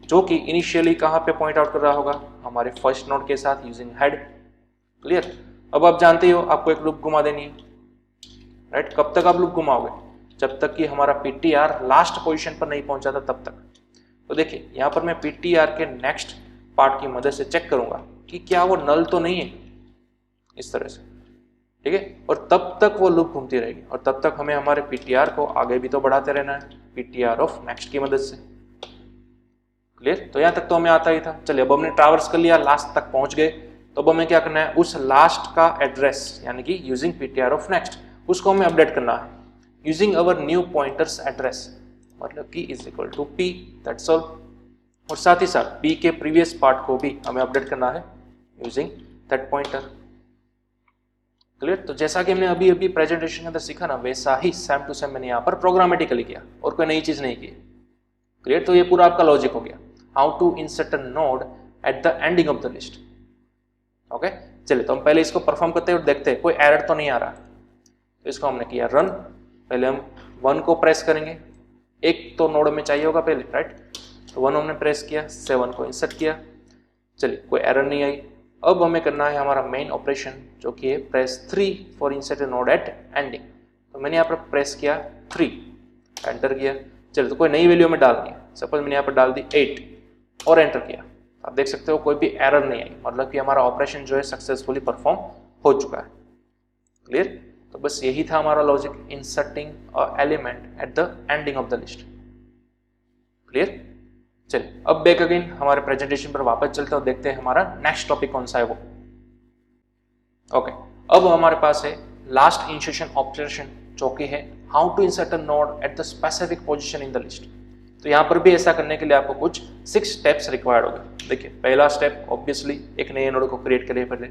जो कि इनिशियली कहां पे पॉइंट आउट कर रहा होगा, हमारे फर्स्ट नोड के साथ यूजिंग हेड। क्लियर? अब आप जानते हो आपको एक लूप घुमा देनी है, राइट। कब तक आप लूप घुमाओगे, जब तक कि हमारा पीटीआर लास्ट पोजीशन पर नहीं पहुंचा था तब तक। तो देखिए यहाँ पर मैं पीटीआर के नेक्स्ट पार्ट की मदद से चेक करूंगा कि क्या वो नल तो नहीं है, इस तरह से। ठीक है, और तब तक वो लूप घूमती रहेगी और तब तक हमें हमारे पीटीआर को आगे भी तो बढ़ाते रहना है पीटीआर ऑफ नेक्स्ट की मदद से। क्लियर? तो यहाँ तक तो हमें आता ही था। चलिए, अब हमने ट्रैवर्स कर लिया, लास्ट तक पहुंच गए, तो अब हमें क्या करना है, उस लास्ट का एड्रेस यानी कि यूजिंग पीटीआर ऑफ नेक्स्ट उसको हमें अपडेट करना है using our new pointers address, मतलब कि is equal to P. That's all. और साथ ही साथ पी के प्रीवियस पार्ट को भी हमें अपडेट करना है यूजिंग दैट पॉइंटर। क्लियर? तो जैसा कि हमने अभी अभी प्रेजेंटेशन के अंदर सीखा ना, वैसा ही सेम टू सेम मैंने यहाँ पर प्रोग्रामेटिकली किया और कोई नई चीज नहीं की। क्लियर? तो ये पूरा आपका लॉजिक हो गया, how to insert a node at the ending of the list. Okay, चलिए, तो हम पहले इसको परफॉर्म करते हैं और देखते हैं कोई एरर तो नहीं आ रहा। तो इसको हमने किया रन। पहले हम 1 को प्रेस करेंगे, एक तो नोड में चाहिए होगा पहले, राइट। तो 1 हमने प्रेस किया, 7 को इंसर्ट किया। चलिए, कोई एरर नहीं आई। अब हमें करना है हमारा मेन ऑपरेशन जो कि है press 3 for insert A node at ending. तो मैंने यहाँ पर प्रेस किया 3, एंटर किया। चलिए, तो कोई नई वैल्यू में डालनी है, सपोज मैंने यहाँ पर डाल दी 8 और एंटर किया। आप देख सकते हो कोई भी एरर नहीं आई, मतलब कि हमारा ऑपरेशन जो है सक्सेसफुली परफॉर्म हो चुका है। क्लियर? तो बस यही था हमारा logic, inserting a element eight the ending of the list. Clear? चलिए, अब बैक अगेन हमारे प्रेजेंटेशन पर वापस चलते हैं और देखते हैं हमारा नेक्स्ट टॉपिक कौन सा है वो। ओके, अब हमारे पास है लास्ट इंसर्शन ऑपरेशन जो कि है how to insert a node at the specific position in the list. तो यहाँ पर भी ऐसा करने के लिए आपको कुछ 6 स्टेप्स रिक्वायर्ड होंगे। देखिए, पहला स्टेप ऑब्वियसली एक नए नोड को क्रिएट करिए पहले।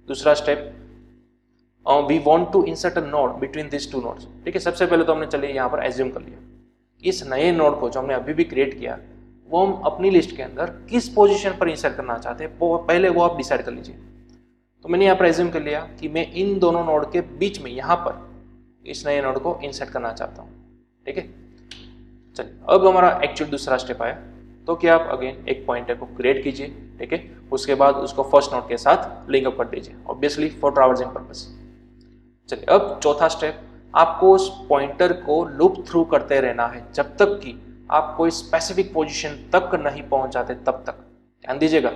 दूसरा step, we want to insert a node between this 2 nodes. ठीक है, सबसे पहले तो हमने चलिए यहाँ पर एज्यूम कर लिया इस नए नोड को जो हमने अभी भी क्रिएट किया वो हम अपनी लिस्ट के अंदर किस पोजीशन पर इंसर्ट करना चाहते हैं, वो पहले वो आप डिसाइड कर लीजिए। तो मैंने यहाँ पर एज्यूम कर लिया कि मैं इन दोनों नोड के बीच में यहाँ पर इस नए नोड को इंसर्ट करना चाहता हूँ। ठीक है, चलिए, अब हमारा एक्चुअल दूसरा स्टेप आया। तो क्या आप अगेन एक पॉइंटर को क्रिएट कीजिए। ठीक है, उसके बाद उसको फर्स्ट नोड के साथ लिंक अप कर दीजिए, ऑब्वियसली फॉर ट्रैवर्सिंग पर्पस। चलिए, अब चौथा स्टेप, आपको उस पॉइंटर को लूप थ्रू करते रहना है जब तक कि आप कोई स्पेसिफिक पोजीशन तक नहीं पहुंच जाते तब तक। ध्यान दीजिएगा,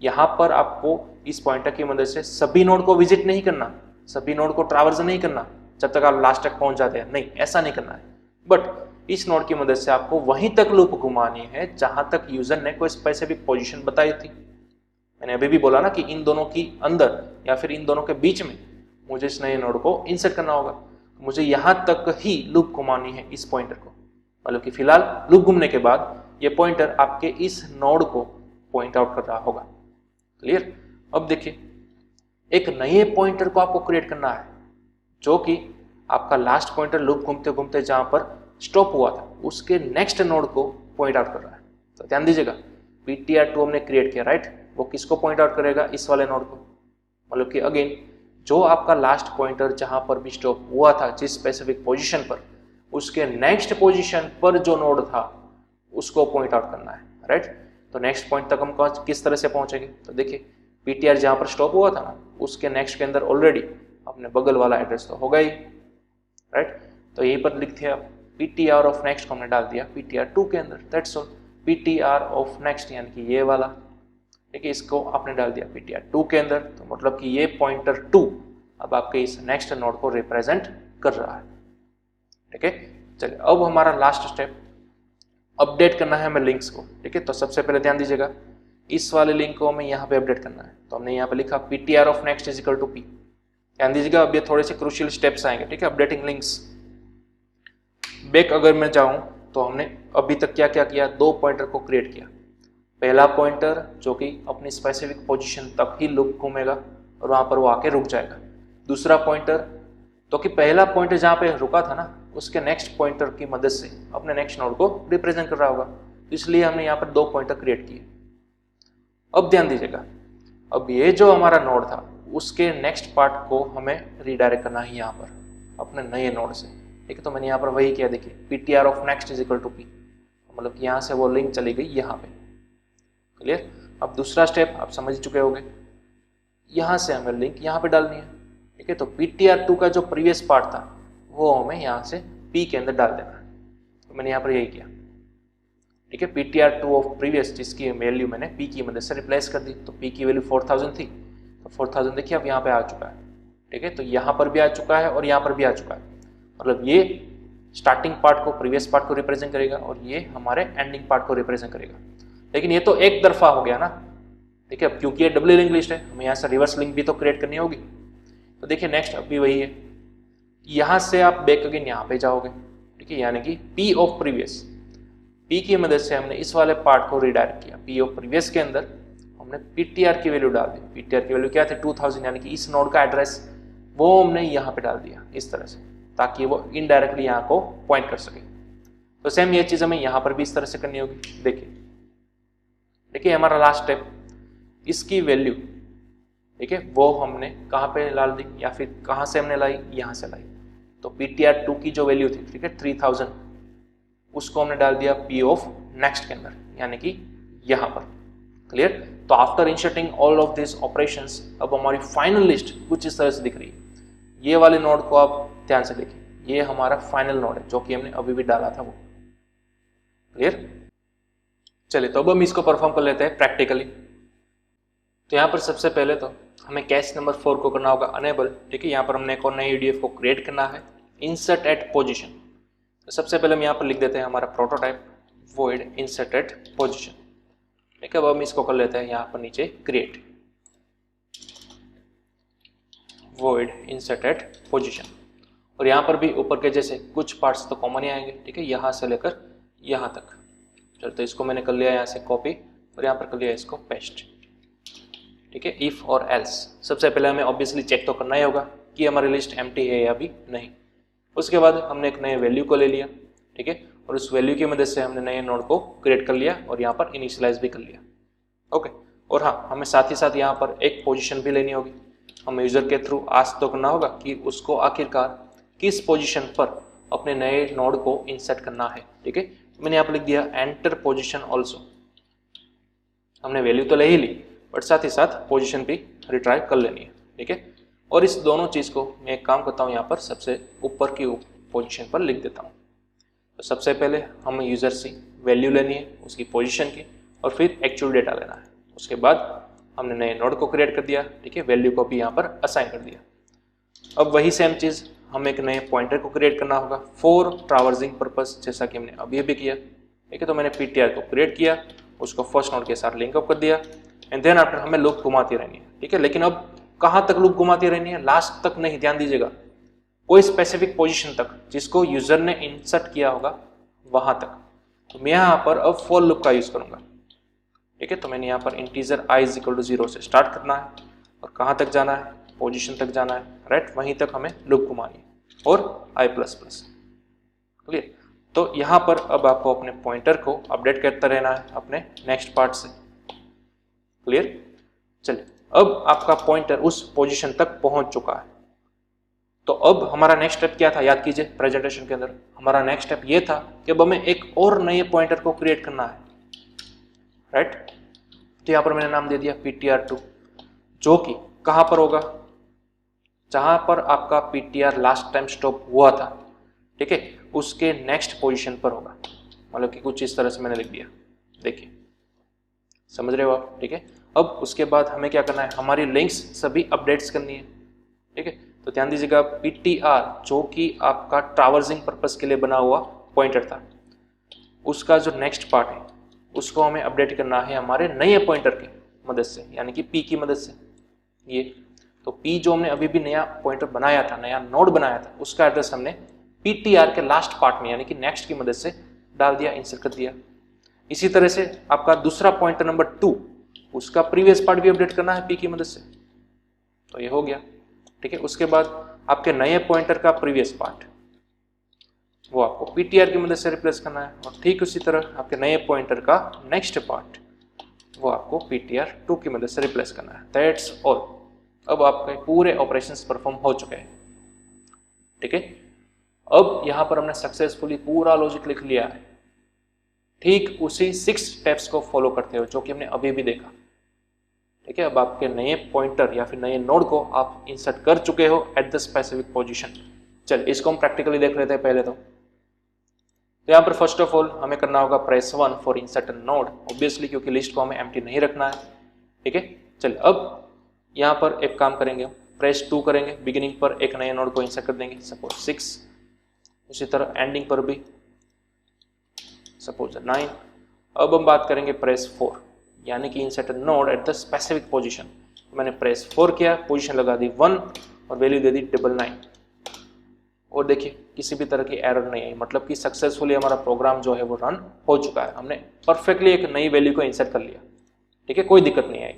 यहाँ पर आपको इस पॉइंटर की मदद से सभी नोड को विजिट नहीं करना, सभी नोड को ट्रैवर्स नहीं करना जब तक आप लास्ट तक पहुंच जाते हैं, नहीं, ऐसा नहीं करना है। बट इस नोड की मदद से आपको वहीं तक लूप घुमानी है जहां तक यूजर ने कोई स्पेसिफिक पोजीशन बताई थी। मैंने अभी भी बोला ना कि इन दोनों की अंदर या फिर इन दोनों के बीच में मुझे इस नए नोड को इंसर्ट करना होगा, मुझे यहां तक ही लूप घुमानी है इस पॉइंटर को। मतलब कि फिलहाल लूप घूमने के बाद ये पॉइंटर आपके इस नोड को पॉइंट आउट कर रहा होगा। क्लियर? अब देखिए, एक नए पॉइंटर को आपको क्रिएट करना है जो कि आपका लास्ट पॉइंटर लूप घूमते घूमते जहां पर स्टॉप हुआ था उसके नेक्स्ट नोड को पॉइंट आउट कर रहा है। तो ध्यान दीजिएगा, ptr2 हमने क्रिएट किया, राइट। वो किसको पॉइंट आउट करेगा, इस वाले नोड को। मतलब कि अगेन जो आपका लास्ट पॉइंटर जहां पर भी स्टॉप हुआ था जिस स्पेसिफिक पोजीशन पर, उसके नेक्स्ट पोजीशन पर जो नोड था उसको पॉइंट आउट करना है, राइट। तो नेक्स्ट पॉइंट तक हम किस तरह से पहुंचेंगे, तो देखिए ptr जहां पर स्टॉप हुआ था ना उसके नेक्स्ट के अंदर ऑलरेडी अपने बगल वाला एड्रेस तो होगा ही, राइट। तो यहीं पर लिखते हैं आप ptr ऑफ नेक्स्ट को हमने डाल दिया ptr2 के अंदर, that's all. PTR of next, यानी कि ये वाला, ठीक है, इसको आपने डाल दिया PTR 2 के अंदर, तो मतलब कि ये पॉइंटर 2 अब आपके इस नेक्स्ट नोड को रिप्रेजेंट कर रहा है। ठीक है, चलिए अब हमारा लास्ट स्टेप, अपडेट करना है हमें लिंक्स को। ठीक है, तो सबसे पहले ध्यान दीजिएगा, इस वाले लिंक को हमें यहाँ पे अपडेट करना है, तो हमने यहाँ पे लिखा PTR of next is equal to P। ध्यान दीजिएगा, अब ये थोड़े से क्रूशियल स्टेप्स आएंगे। ठीक है, अपडेटिंग लिंक्स। बैक अगर मैं जाऊं तो हमने अभी तक क्या क्या किया, 2 पॉइंटर को क्रिएट किया। पहला पॉइंटर जो कि अपनी स्पेसिफिक पोजीशन तक ही लूप घूमेगा और वहां पर वो आके रुक जाएगा। दूसरा पॉइंटर तो कि पहला पॉइंटर जहां पे रुका था ना, उसके नेक्स्ट पॉइंटर की मदद से अपने नेक्स्ट नोड को रिप्रेजेंट कर रहा होगा, इसलिए हमने यहाँ पर 2 पॉइंटर क्रिएट किए। अब ध्यान दीजिएगा, अब ये जो हमारा नोड था उसके नेक्स्ट पार्ट को हमें रिडायरेक्ट करना है यहाँ पर अपने नए नोड से। ठीक है, तो मैंने यहाँ पर वही किया, देखिए PTR of next is equal to P, मतलब कि यहाँ से वो लिंक चली गई यहाँ पे। क्लियर। अब दूसरा स्टेप आप समझ चुके होंगे, यहाँ से हमें लिंक यहाँ पे डालनी है। ठीक है, तो PTR 2 का जो प्रीवियस पार्ट था वो हमें यहाँ से P के अंदर डाल देना है, तो मैंने यहाँ पर यही किया। ठीक है, PTR 2 ऑफ प्रीवियस, जिसकी वैल्यू मैंने P की मदद से रिप्लेस कर दी, तो P की वैल्यू 4000 थी, तो 4000 देखिए अब यहाँ पे आ चुका है। ठीक है, तो यहाँ पर भी आ चुका है और यहाँ पर भी आ चुका है, मतलब ये स्टार्टिंग पार्ट को, प्रीवियस पार्ट को रिप्रेजेंट करेगा और ये हमारे एंडिंग पार्ट को रिप्रेजेंट करेगा। लेकिन ये तो एक तरफा हो गया ना। ठीक है, क्योंकि ये डबल लिंक लिस्ट है, हमें यहाँ से रिवर्स लिंक भी तो क्रिएट करनी होगी। तो देखिए नेक्स्ट अब भी वही है, यहाँ से आप बैक अगेन यहाँ पे जाओगे। ठीक है, यानी कि P ऑफ प्रीवियस, P की मदद से हमने इस वाले पार्ट को रिडायरेक्ट किया। P ऑफ प्रीवियस के अंदर हमने PTR की वैल्यू डाल दी। PTR की वैल्यू क्या थी, 2000, यानी कि इस नोड का एड्रेस वो हमने यहाँ पे डाल दिया इस तरह से, ताकि वो इनडायरेक्टली यहाँ को पॉइंट कर सके। तो सेम ये चीज हमें यहाँ पर भी इस तरह से करनी होगी। देखिए हमारा लास्ट स्टेप, इसकी वैल्यू, ठीक है, वो हमने कहाँ पे डाल दी, या फिर कहाँ से हमने लाई, यहाँ से लाई। तो PTR 2 की जो वैल्यू थी, ठीक है, 3000, उसको हमने डाल दिया P ऑफ नेक्स्ट के अंदर, यानी कि यहाँ पर। क्लियर। तो after inserting all of this operations, अब हमारी फाइनल लिस्ट कुछ इस तरह से दिख रही है। ये वाले नोड को आप ध्यान से देखिए, ये हमारा फाइनल नोड है जो कि हमने अभी भी डाला था वो। क्लियर। चलिए तो अब हम इसको परफॉर्म कर लेते हैं प्रैक्टिकली। तो यहाँ पर सबसे पहले तो हमें कैश नंबर 4 को करना होगा अनेबल। ठीक है, यहाँ पर हमने एक और नई EDF को क्रिएट करना है, इंसर्ट एट पोजीशन। तो सबसे पहले हम यहाँ पर लिख देते हैं हमारा prototype void insert at position. ठीक है, अब हम इसको कर लेते हैं यहाँ पर नीचे create void insert at position. और यहाँ पर भी ऊपर के जैसे कुछ पार्ट्स तो कॉमन ही आएंगे। ठीक है, यहाँ से लेकर यहाँ तक। चलो तो इसको मैंने कर लिया यहाँ से कॉपी और यहाँ पर कर लिया इसको पेस्ट। ठीक है, इफ और एल्स, सबसे पहले हमें ऑब्वियसली चेक तो करना ही होगा कि हमारी लिस्ट एम्प्टी है या भी नहीं। उसके बाद हमने एक नए वैल्यू को ले लिया। ठीक है, और उस वैल्यू की मदद से हमने नए नोड को क्रिएट कर लिया और यहाँ पर इनिशियलाइज भी कर लिया। ओके, और हाँ, हमें साथ ही साथ यहाँ पर एक पोजीशन भी लेनी होगी। हमें यूजर के थ्रू आस्क तो करना होगा कि उसको आखिरकार किस पोजीशन पर अपने नए नोड को इंसर्ट करना है। ठीक है, मैंने यहाँ पर लिख दिया एंटर पोजीशन ऑल्सो। हमने वैल्यू तो ले ही ली, बट साथ ही साथ पोजीशन भी रिट्राई कर लेनी है। ठीक है, और इस दोनों चीज़ को मैं एक काम करता हूँ, यहाँ पर सबसे ऊपर की पोजीशन पर लिख देता हूँ। तो सबसे पहले हमें यूजर से वैल्यू लेनी है उसकी पोजीशन की, और फिर एक्चुअल डेटा लेना है। उसके बाद हमने नए नोड को क्रिएट कर दिया। ठीक है, वैल्यू को भी यहाँ पर असाइन कर दिया। अब वही सेम चीज़ हमें एक नए पॉइंटर को क्रिएट करना होगा फॉर ट्रैवर्सिंग पर्पस, जैसा कि हमने अभी भी किया। ठीक है, तो मैंने PTR को क्रिएट किया, उसको फर्स्ट नोड के साथ लिंकअप कर दिया, एंड देन आफ्टर हमें लूप घुमाती रहनी है। ठीक है, लेकिन अब कहाँ तक लूप घुमाती रहनी है, लास्ट तक नहीं, ध्यान दीजिएगा, कोई स्पेसिफिक पोजीशन तक जिसको यूजर ने इंसर्ट किया होगा वहां तक। तो मैं यहाँ पर अब फॉर लूप का यूज करूंगा। ठीक है, तो मैंने यहाँ पर integer i is equal to 0 से स्टार्ट करना है और कहाँ तक जाना है, पोजीशन तक जाना है, राइट, वहीं तक हमें लूप घुमानी है, और i++। क्लियर। तो यहाँ पर अब आपको अपने पॉइंटर को अपडेट करता रहना है अपने नेक्स्ट पार्ट से। क्लियर। चलिए, अब आपका पॉइंटर उस पोजीशन तक पहुंच चुका है। तो अब हमारा नेक्स्ट स्टेप क्या था, याद कीजिए प्रेजेंटेशन के अंदर हमारा नेक्स्ट स्टेप ये था कि अब हमें एक और नए पॉइंटर को क्रिएट करना है, राइट। तो यहाँ पर मैंने नाम दे दिया PTR 2, जो कि कहाँ पर होगा, जहां पर आपका PTR लास्ट टाइम स्टॉप हुआ था। ठीक है, उसके नेक्स्ट पोजीशन पर होगा, मतलब कि कुछ इस तरह से मैंने लिख दिया। देखिए, समझ रहे हो आप? ठीक है, अब उसके बाद हमें क्या करना है, हमारी लिंक्स सभी अपडेट्स करनी है। ठीक है, तो ध्यान दीजिएगा, PTR जो कि आपका ट्रैवर्सिंग पर्पस के लिए बना हुआ पॉइंटर था, उसका जो नेक्स्ट पार्ट है उसको हमें अपडेट करना है हमारे नए पॉइंटर की मदद से, यानी कि P की मदद से। ये तो P जो हमने अभी भी नया पॉइंटर बनाया था, नया नोड बनाया था, उसका एड्रेस हमने PTR के लास्ट पार्ट में यानी कि नेक्स्ट की मदद से डाल दिया, इंसर्ट कर दिया। इसी तरह से आपका दूसरा पॉइंटर नंबर 2, उसका प्रीवियस पार्ट भी अपडेट करना है P की मदद से, तो ये हो गया। ठीक है, उसके बाद आपके नए पॉइंटर का प्रीवियस पार्ट वो आपको PTR की मदद से रिप्लेस करना है, और ठीक उसी तरह आपके नए पॉइंटर का नेक्स्ट पार्ट वो आपको PTR2 की मदद से रिप्लेस करना है। That's all. अब आपके पूरे ऑपरेशंस परफॉर्म हो चुके हैं। ठीक है, अब यहां पर हमने सक्सेसफुली पूरा लॉजिक लिख लिया है, ठीक उसी 6 स्टेप्स को फॉलो करते हो जो कि हमने अभी भी देखा। ठीक है, अब आपके नए पॉइंटर या फिर नए नोड को आप इंसर्ट कर चुके हो एट द स्पेसिफिक पोजीशन। चल, इसको हम प्रैक्टिकली देख लेते हैं पहले। तो यहाँ पर फर्स्ट ऑफ ऑल हमें करना होगा press 1 for insert node, obviously क्योंकि लिस्ट को हमें एम्प्टी नहीं रखना है। ठीक है, चल अब यहाँ पर एक काम करेंगे, प्रेस 2 करेंगे, बिगिनिंग पर एक नए नोड को इंसर्ट कर देंगे, सपोज 6, उसी तरह एंडिंग पर भी सपोज 9। अब हम बात करेंगे प्रेस 4, यानी कि insert node at the specific position. मैंने प्रेस 4 किया, पोजीशन लगा दी 1 और वैल्यू दे दी 99, और देखिए किसी भी तरह की एरर नहीं आई, मतलब कि सक्सेसफुली हमारा प्रोग्राम जो है वो रन हो चुका है। हमने परफेक्टली एक नई वैल्यू को इंसर्ट कर लिया। ठीक है, कोई दिक्कत नहीं आई।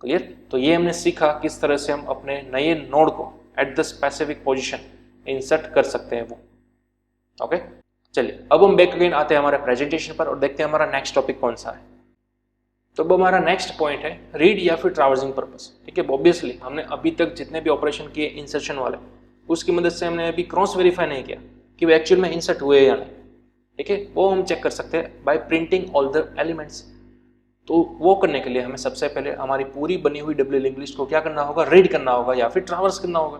क्लियर? तो ये हमने सीखा किस तरह से हम अपने नए नोड को eight the specific position insert कर सकते हैं वो। ओके, चलिए अब हम बैक अगेन आते हैं हमारे प्रेजेंटेशन पर और देखते हैं हमारा नेक्स्ट टॉपिक कौन सा है। तो अब हमारा नेक्स्ट पॉइंट है रीड या फिर ट्रैवर्सिंग पर्पस। ठीक है, ऑब्वियसली हमने अभी तक जितने भी ऑपरेशन किए इंसर्शन वाले, उसकी मदद से हमने अभी क्रॉस वेरीफाई नहीं किया कि वो एक्चुअल में इंसर्ट हुए या नहीं। ठीक है, वो हम चेक कर सकते हैं bye printing all the elements. तो वो करने के लिए हमें सबसे पहले हमारी पूरी बनी हुई डब्ल्यू लिंक लिस्ट को क्या करना होगा, रीड करना होगा या फिर ट्रैवर्स करना होगा।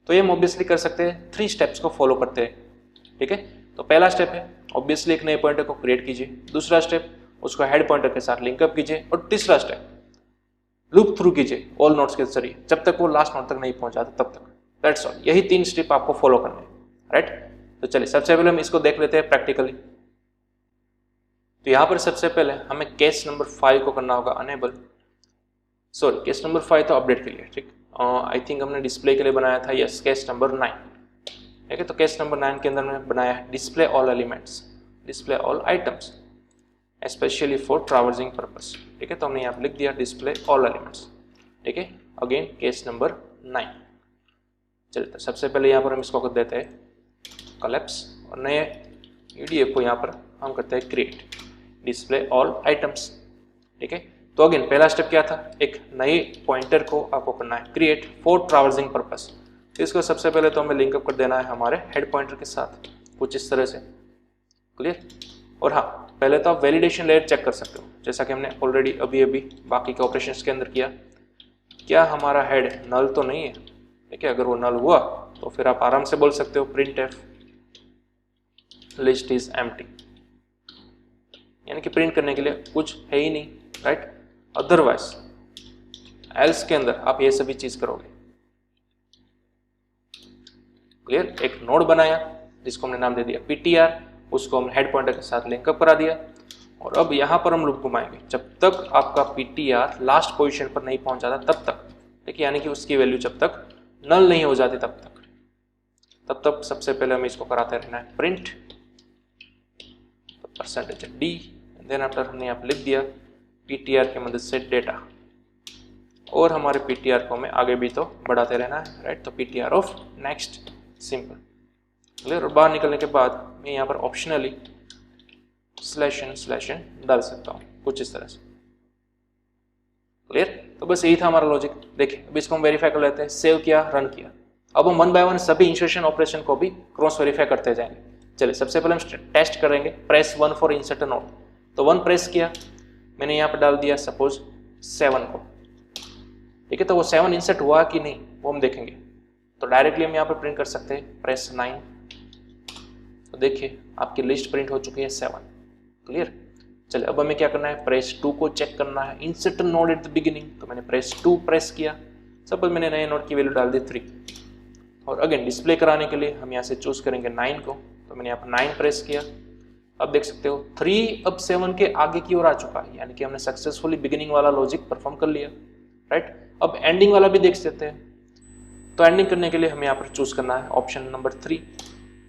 तो ये हम ऑब्वियसली कर सकते हैं 3 स्टेप्स को फॉलो करते हैं। ठीक है, तो पहला स्टेप है ऑब्वियसली एक नए पॉइंटर को क्रिएट कीजिए, दूसरा स्टेप उसको हेड पॉइंटर के साथ लिंकअप कीजिए, और तीसरा स्टेप लूप थ्रू कीजिए ऑल नोड्स के जरिए जब तक वो लास्ट नोड तक नहीं पहुंचाता तब तक। दैट्स ऑल, यही 3 स्टेप आपको फॉलो करने हैं। राइट, तो चलिए सबसे पहले हम इसको देख लेते हैं प्रैक्टिकली। तो यहाँ पर सबसे पहले हमें केस नंबर 5 को करना होगा अनेबल, सॉरी केस नंबर 5 तो अपडेट के लिए। ठीक, आई थिंक हमने डिस्प्ले के लिए बनाया था, यस केस नंबर 9। ठीक है, तो केस नंबर 9 के अंदर हमने बनाया है display all elements, display all items specially for traversing purpose. ठीक है, तो हमने यहाँ पर लिख दिया डिस्प्ले ऑल एलिमेंट्स। ठीक है, अगेन केस नंबर 9। चलिए, तो सबसे पहले यहाँ पर हम इसको कर देते हैं कोलैप्स, और नए EDF को यहाँ पर हम करते हैं क्रिएट डिस्प्ले ऑल आइटम्स। ठीक है, तो अगेन पहला स्टेप क्या था, एक नए पॉइंटर को आपको करना है क्रिएट फॉर ट्रैवर्सिंग पर्पस। तो इसको सबसे पहले तो हमें लिंकअप कर देना है हमारे हेड पॉइंटर के साथ कुछ इस तरह से। क्लियर? और हाँ, पहले तो आप वैलिडेशन लेयर चेक कर सकते हो, जैसा कि हमने ऑलरेडी अभी बाकी के ऑपरेशंस के अंदर किया। क्या हमारा हेड नल तो नहीं है? ठीक है, अगर वो नल हुआ तो फिर आप आराम से बोल सकते हो printf लिस्ट इज एम्प्टी, यानी कि प्रिंट करने के लिए कुछ है ही नहीं। राइट, अदरवाइज एल्स के अंदर आप ये सभी चीज करोगे। क्लियर? एक नोड बनाया जिसको हमने नाम दे दिया PTR, उसको हम हेड पॉइंटर के साथ लिंकअप करा दिया, और अब यहाँ पर हम लूप घुमाएंगे जब तक आपका PTR लास्ट पोजीशन पर नहीं पहुंच जाता तब तक। ठीक है, यानी कि उसकी वैल्यू जब तक नल नहीं हो जाती तब तक सबसे पहले हमें इसको कराते रहना है प्रिंट %d, देन आफ्टर हमने यहाँ पर लिख दिया PTR की मदद से डेटा, और हमारे PTR को हमें आगे भी तो बढ़ाते रहना है। राइट, तो PTR of next, simple. Clear? और बाहर निकलने के बाद मैं यहाँ पर ऑप्शनली /n डाल सकता हूँ कुछ इस तरह से। क्लियर? तो बस यही था हमारा लॉजिक। देखिए, अब इसको हम वेरीफाई कर लेते हैं। सेव किया, रन किया। अब हम 1 बाय 1 सभी इंसर्शन ऑपरेशन को भी क्रॉस वेरीफाई करते जाएंगे। चलिए, सबसे पहले हम टेस्ट करेंगे प्रेस 1 फॉर इंसर्ट नोड। तो 1 प्रेस किया, मैंने यहाँ पर डाल दिया सपोज 7 को। ठीक है, तो वो 7 इंसर्ट हुआ कि नहीं वो हम देखेंगे। तो डायरेक्टली हम यहाँ पर प्रिंट कर सकते हैं प्रेस 9। तो देखिए आपकी लिस्ट प्रिंट हो चुकी है 7। क्लियर? चलिए अब हमें क्या करना है, प्रेस 2 को चेक करना है, insert node at the beginning, तो मैंने प्रेस 2 प्रेस किया, सपोज मैंने नए नोड की वैल्यू डाल दी 3, और अगेन डिस्प्ले कराने के लिए हम यहाँ से चूज करेंगे 9 को, तो मैंने यहाँ पर 9 प्रेस किया। अब देख सकते हो 3 अब 7 के आगे की ओर आ चुका है, यानी कि हमने सक्सेसफुली बिगिनिंग वाला लॉजिक परफॉर्म कर लिया, राइट। अब एंडिंग वाला भी देख सकते हैं, तो एंडिंग करने के लिए हमें यहाँ पर चूज करना है ऑप्शन नंबर 3,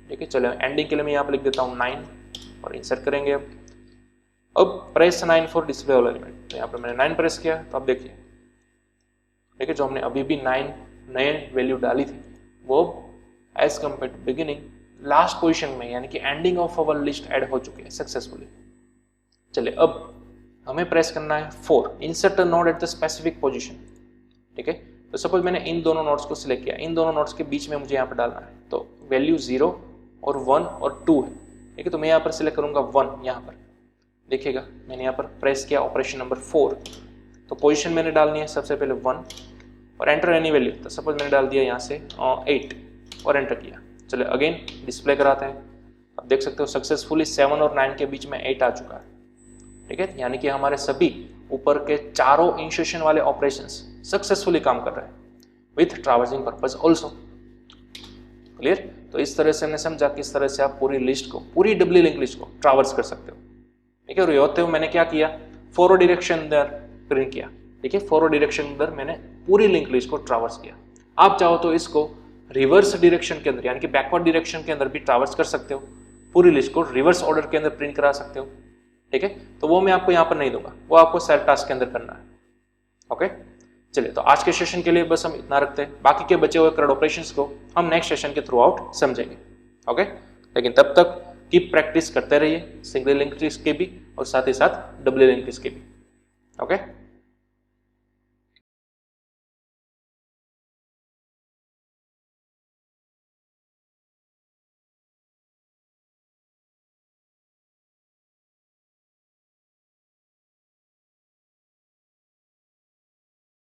ठीक है। चलो एंडिंग के लिए मैं यहाँ पर लिख देता हूँ 9 और इंसर्ट करेंगे। अब press 9 for display all element, तो यहाँ पर मैंने 9 प्रेस किया, तो अब देखिए, ठीक है, जो हमने अभी भी 9 नए वैल्यू डाली थी वो as compare to beginning last position में, यानी कि ending of our list add हो चुके हैं सक्सेसफुली। चलिए अब हमें प्रेस करना है 4, insert a node at the specific position, ठीक है। तो सपोज मैंने इन दोनों नोड्स को सिलेक्ट किया, इन दोनों नोड्स के बीच में मुझे यहाँ पर डालना है, तो वैल्यू 0 और 1 और 2 है, ठीक है। तो मैं यहाँ पर सिलेक्ट करूंगा 1, यहाँ पर देखिएगा मैंने यहाँ पर प्रेस किया ऑपरेशन नंबर 4, तो पोजीशन मैंने डालनी है सबसे पहले 1 और एंटर एनी वैल्यू, तो सपोज मैंने डाल दिया यहाँ से 8 और एंटर किया। चलिए अगेन डिस्प्ले कराते हैं, अब देख सकते हो सक्सेसफुली 7 और 9 के बीच में 8 आ चुका है, ठीक है। यानी कि हमारे सभी ऊपर के चारों इंसर्शन वाले ऑपरेशंस सक्सेसफुली काम कर रहे हैं with traversing purpose also, clear. तो इस तरह से हमने समझा किस तरह से आप पूरी लिस्ट को, पूरी डब्ल्यू लिंक लिस्ट को ट्रैवर्स कर सकते हो, ठीक है। और ये होते हुए मैंने क्या किया, फॉरवर्ड डायरेक्शन अंदर प्रिंट किया, ठीक है। फॉरवर्ड डायरेक्शन अंदर मैंने पूरी लिंक लिस्ट को ट्रैवर्स किया। आप चाहो तो इसको रिवर्स डायरेक्शन के अंदर, यानी कि बैकवर्ड डायरेक्शन के अंदर भी ट्रैवर्स कर सकते हो, पूरी लिस्ट को रिवर्स ऑर्डर के अंदर प्रिंट करा सकते हो, ठीक है। तो वो मैं आपको यहाँ पर नहीं दूंगा, वो आपको सेल्फ टास्क के अंदर करना है, ओके। चलिए तो आज के सेशन के लिए बस हम इतना रखते हैं, बाकी के बचे हुए करंट ऑपरेशंस को हम नेक्स्ट सेशन के थ्रू आउट समझेंगे, ओके। लेकिन तब तक की प्रैक्टिस करते रहिए सिंगल लिंक लिस्ट के भी और साथ ही साथ डबल लिंक लिस्ट के भी, ओके।